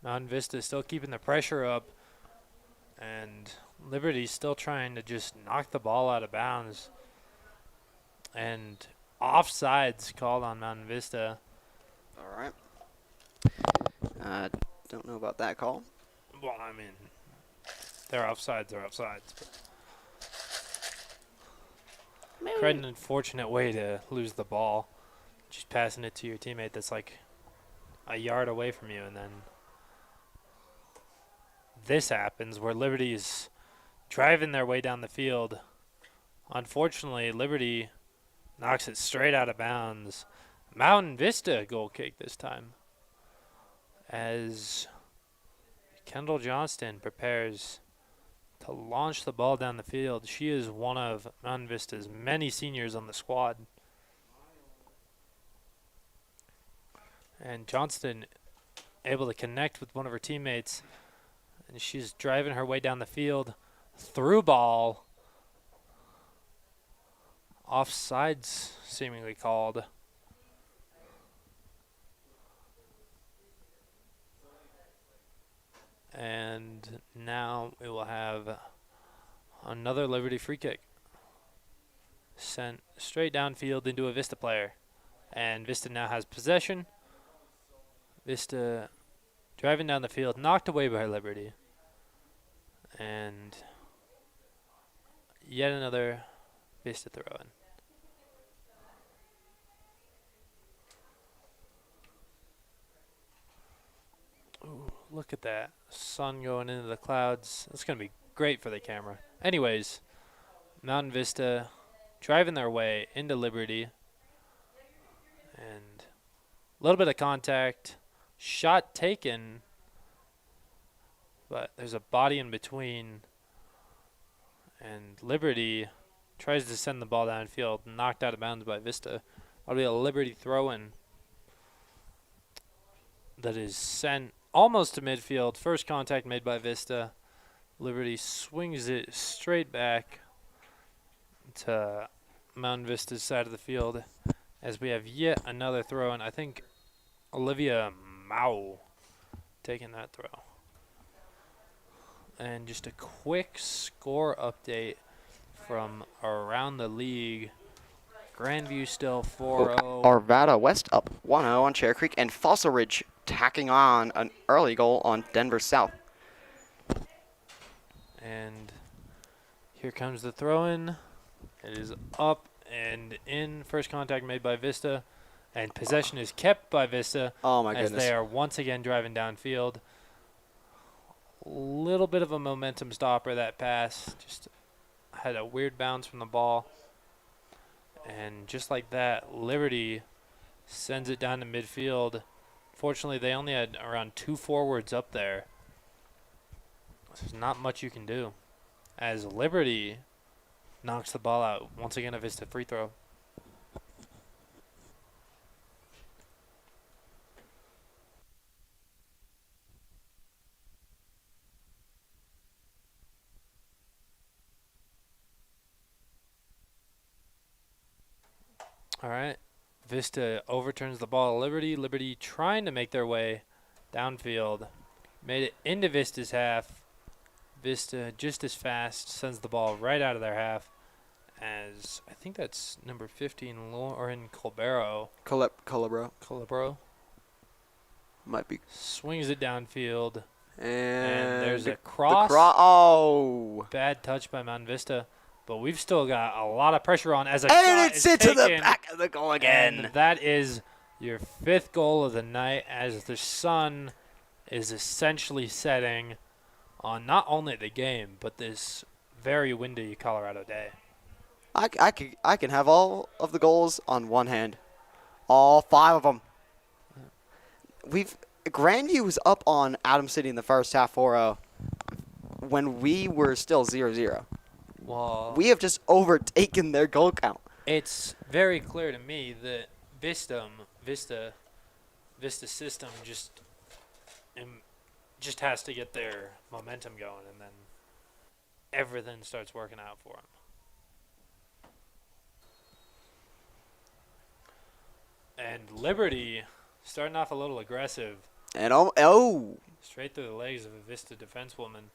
Mountain Vista is still keeping the pressure up, and Liberty's still trying to just knock the ball out of bounds. And offsides called on Mountain Vista. All right. Don't know about that call. Well, I mean, they're offsides, they're offsides. Quite an unfortunate way to lose the ball. Just passing it to your teammate that's like a yard away from you, and then this happens where Liberty's driving their way down the field. Unfortunately, Liberty knocks it straight out of bounds. Mountain Vista goal kick this time, as Kendall Johnston prepares to launch the ball down the field. She is one of Mountain Vista's many seniors on the squad. And Johnston able to connect with one of her teammates, and she's driving her way down the field. Through ball. Offsides seemingly called. And now we will have another Liberty free kick sent straight downfield into a Vista player. And Vista now has possession. Vista driving down the field, knocked away by Liberty. And yet another Vista throw-in. Ooh, look at that. Sun going into the clouds. That's going to be great for the camera. Anyways, Mountain Vista driving their way into Liberty. And a little bit of contact. Shot taken. But there's a body in between. And Liberty tries to send the ball downfield. Knocked out of bounds by Vista. That'll be a Liberty throw-in. That is sent almost to midfield. First contact made by Vista. Liberty swings it straight back to Mountain Vista's side of the field as we have yet another throw. And I think Olivia Mao taking that throw. And just a quick score update from around the league. Grandview still 4-0. Arvada West up 1-0 on Cherry Creek, and Fossil Ridge tacking on an early goal on Denver South. And here comes the throw-in. It is up and in. First contact made by Vista. And possession is kept by Vista. Oh, my as goodness. they are once again driving downfield. Little bit of a momentum stopper, that pass. Just had a weird bounce from the ball. And just like that, Liberty sends it down to midfield. Fortunately, they only had around 2 forwards up there. There's not much you can do. As Liberty knocks the ball out. Once again, a Vista free throw. All right. Vista overturns the ball to Liberty. Liberty trying to make their way downfield. Made it into Vista's half. Vista just as fast sends the ball right out of their half. As I think that's number 15, Lauren Colbero. Colabro. Might be. Swings it downfield. And there's a cross. Oh. Bad touch by Mountain Vista. But we've still got a lot of pressure on as a And shot it's is into the taken. back of the goal again. And that is your 5th goal of the night as the sun is essentially setting on not only the game, but this very windy Colorado day. I can have all of the goals on one hand. All 5 of them. Grandview was up on Adams City in the first half 4-0 when we were still 0-0. Well, We have just overtaken their goal count. it's very clear to me that Vista system just has to get their momentum going, and then everything starts working out for them. And Liberty starting off a little aggressive, And oh. straight through the legs of a Vista defensewoman,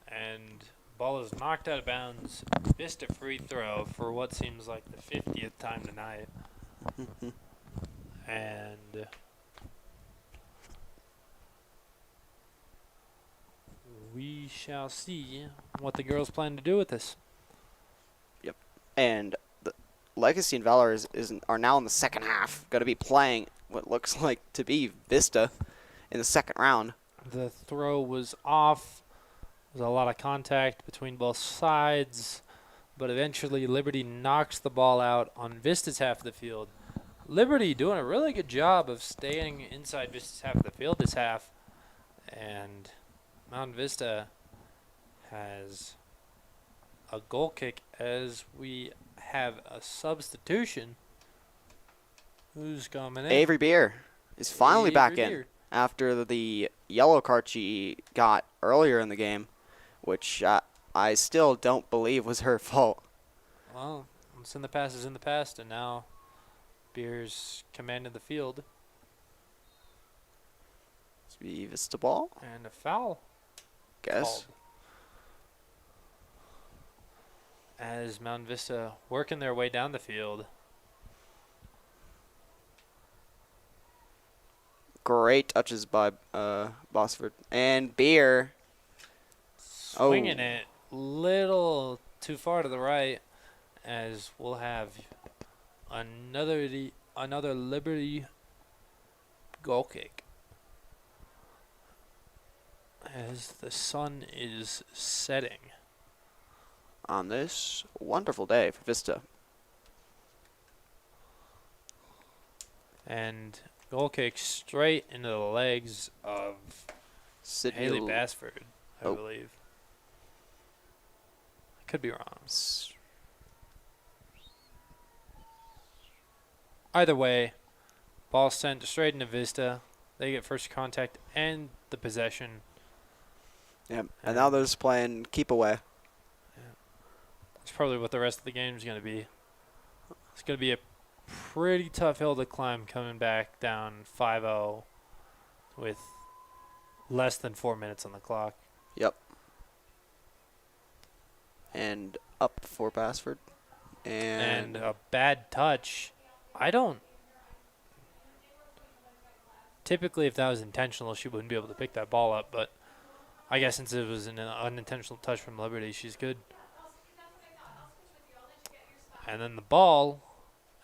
and ball is knocked out of bounds. Vista free throw for what seems like the 50th time tonight. And we shall see what the girls plan to do with this. And the Legacy and Valor are now in the second half. Going to be playing what looks like to be Vista in the second round. The throw was off. There's a lot of contact between both sides, but eventually Liberty knocks the ball out on Vista's half of the field. Liberty doing a really good job of staying inside Vista's half of the field this half, and Mountain Vista as a goal kick as we have a substitution. Who's coming in? Avery Beer is finally back Avery in Beer. after the yellow card she got earlier in the game, which I still don't believe was her fault. Well, what's in the past is in the past, and now Beer's commanded the field. It's be Vista ball, And a foul guess. called. As Mount Vista working their way down the field. Great touches by Bossford. And Beer. Swinging it little too far to the right, as we'll have another Liberty goal kick. As the sun is setting. On this wonderful day for Vista. And goal kick straight into the legs of Sydney Haley Bassford, I Oh. believe. I could be wrong. Either way, ball sent straight into Vista. They get first contact and the possession. Yep. And now they're just playing keep away. That's probably what the rest of the game is going to be. It's going to be a pretty tough hill to climb coming back down 5-0 with less than 4 minutes on the clock. Yep. And up for Bassford. And a bad touch. I don't. Typically, if that was intentional, she wouldn't be able to pick that ball up. But I guess since it was an unintentional touch from Liberty, she's good. And then the ball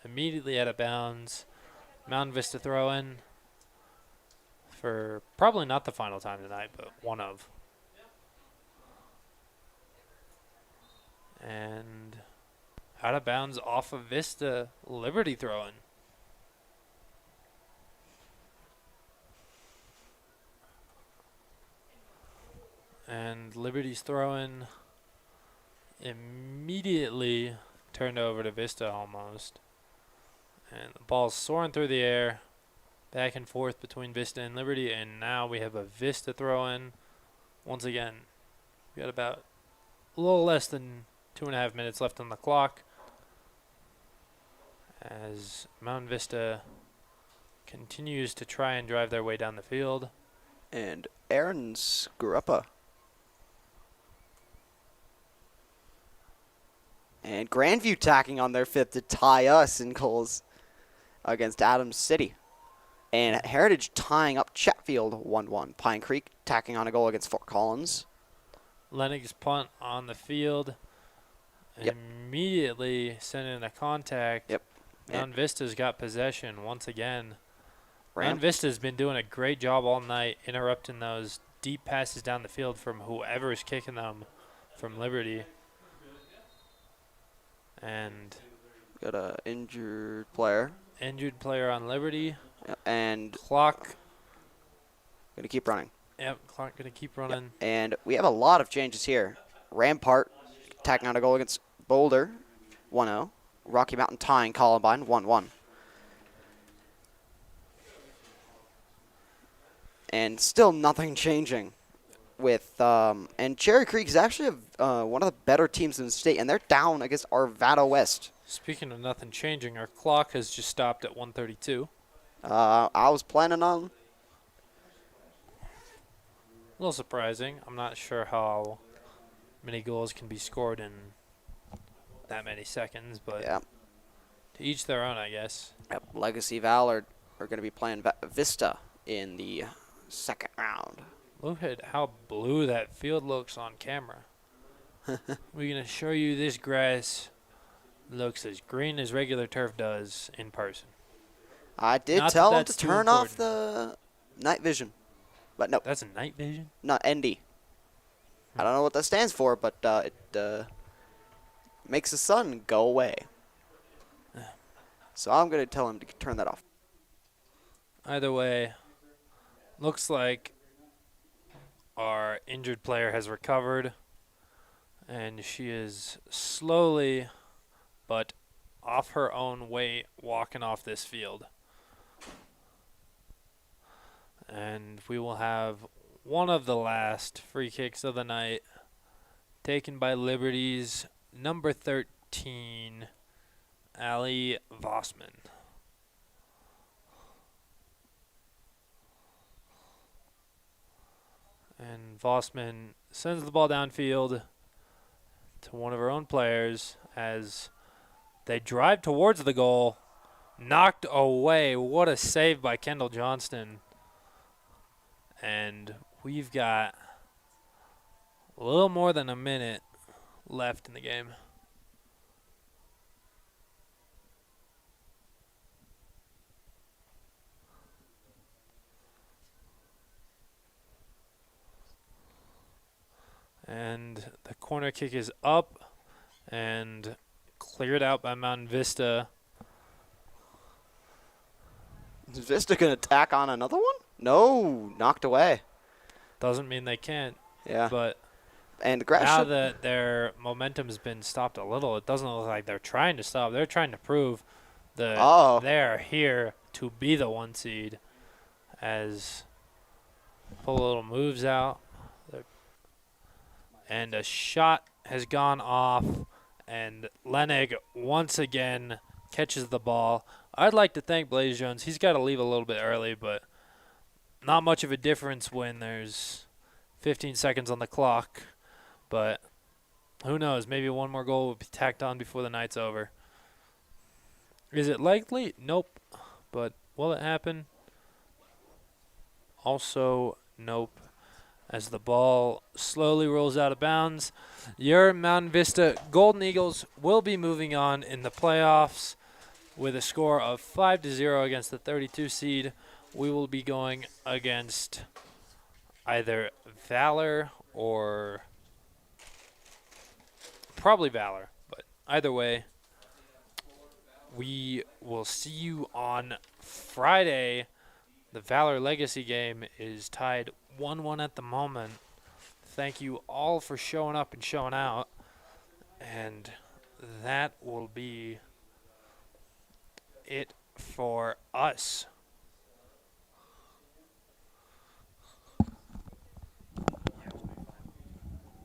immediately out of bounds. Mount Vista throw in for probably not the final time tonight, but one of. And out of bounds off of Vista, Liberty throwing. And Liberty's throwing immediately turned over to Vista almost. And the ball's soaring through the air, back and forth between Vista and Liberty, and now we have a Vista throw in. Once again, we got about a little less than 2.5 minutes left on the clock as Mount Vista continues to try and drive their way down the field. And Aaron Scaruppa. And Grandview tacking on their fifth to tie us in goals against Adams City. And Heritage tying up Chatfield 1-1. Pine Creek tacking on a goal against Fort Collins. Lennox punt on the field. Yep. Immediately sending a contact. Yep. Mount Vista's got possession once again. Ram- Mount Vista's been doing a great job all night interrupting those deep passes down the field from whoever is kicking them from Liberty. And Got a injured player. injured player on Liberty. Yep. And Clock. gonna keep running. Yep, clock going to keep running. And we have a lot of changes here. Rampart tacking on a goal against Boulder 1-0. Rocky Mountain tying Columbine 1-1. And still nothing changing with and Cherry Creek is actually one of the better teams in the state, and they're down against Arvada West. Speaking of nothing changing, our clock has just stopped at 1:32. I was planning on A little surprising. I'm not sure how many goals can be scored in that many seconds, but yeah. to each their own, I guess. Yep, Legacy Valor are going to be playing Vista in the second round. Look at how blue that field looks on camera. We're going to show you this grass looks as green as regular turf does in person. I did Not that tell them that's to too turn off important. the night vision, but no, That's a night vision? not ND. I don't know what that stands for, but it makes the sun go away. So I'm going to tell him to turn that off. Either way, looks like our injured player has recovered. And she is slowly but off her own weight walking off this field. And we will have one of the last free kicks of the night taken by Liberty's number 13, Ali Vossman. And Vossman sends the ball downfield to one of her own players as they drive towards the goal. Knocked away. What a save by Kendall Johnston. And we've got a little more than a minute left in the game. And the corner kick is up and cleared out by Mountain Vista. Is Vista going to tack on another one? No, knocked away. Doesn't mean they can't, Yeah. but And the grass now should- that their momentum's been stopped a little, it doesn't look like they're trying to stop. They're trying to prove that Oh. they're here to be the 1 seed. As pull little moves out, and a shot has gone off, and Lenig once again catches the ball. I'd like to thank Blaze Jones. He's got to leave a little bit early, but not much of a difference when there's 15 seconds on the clock. But who knows? Maybe one more goal will be tacked on before the night's over. Is it likely? Nope. But will it happen? Also, nope. As the ball slowly rolls out of bounds, your Mountain Vista Golden Eagles will be moving on in the playoffs with a score of 5-0 against the 32 seed. We will be going against either Valor or probably Valor, but either way, we will see you on Friday. The Valor Legacy game is tied 1-1 at the moment. Thank you all for showing up and showing out. And that will be it for us.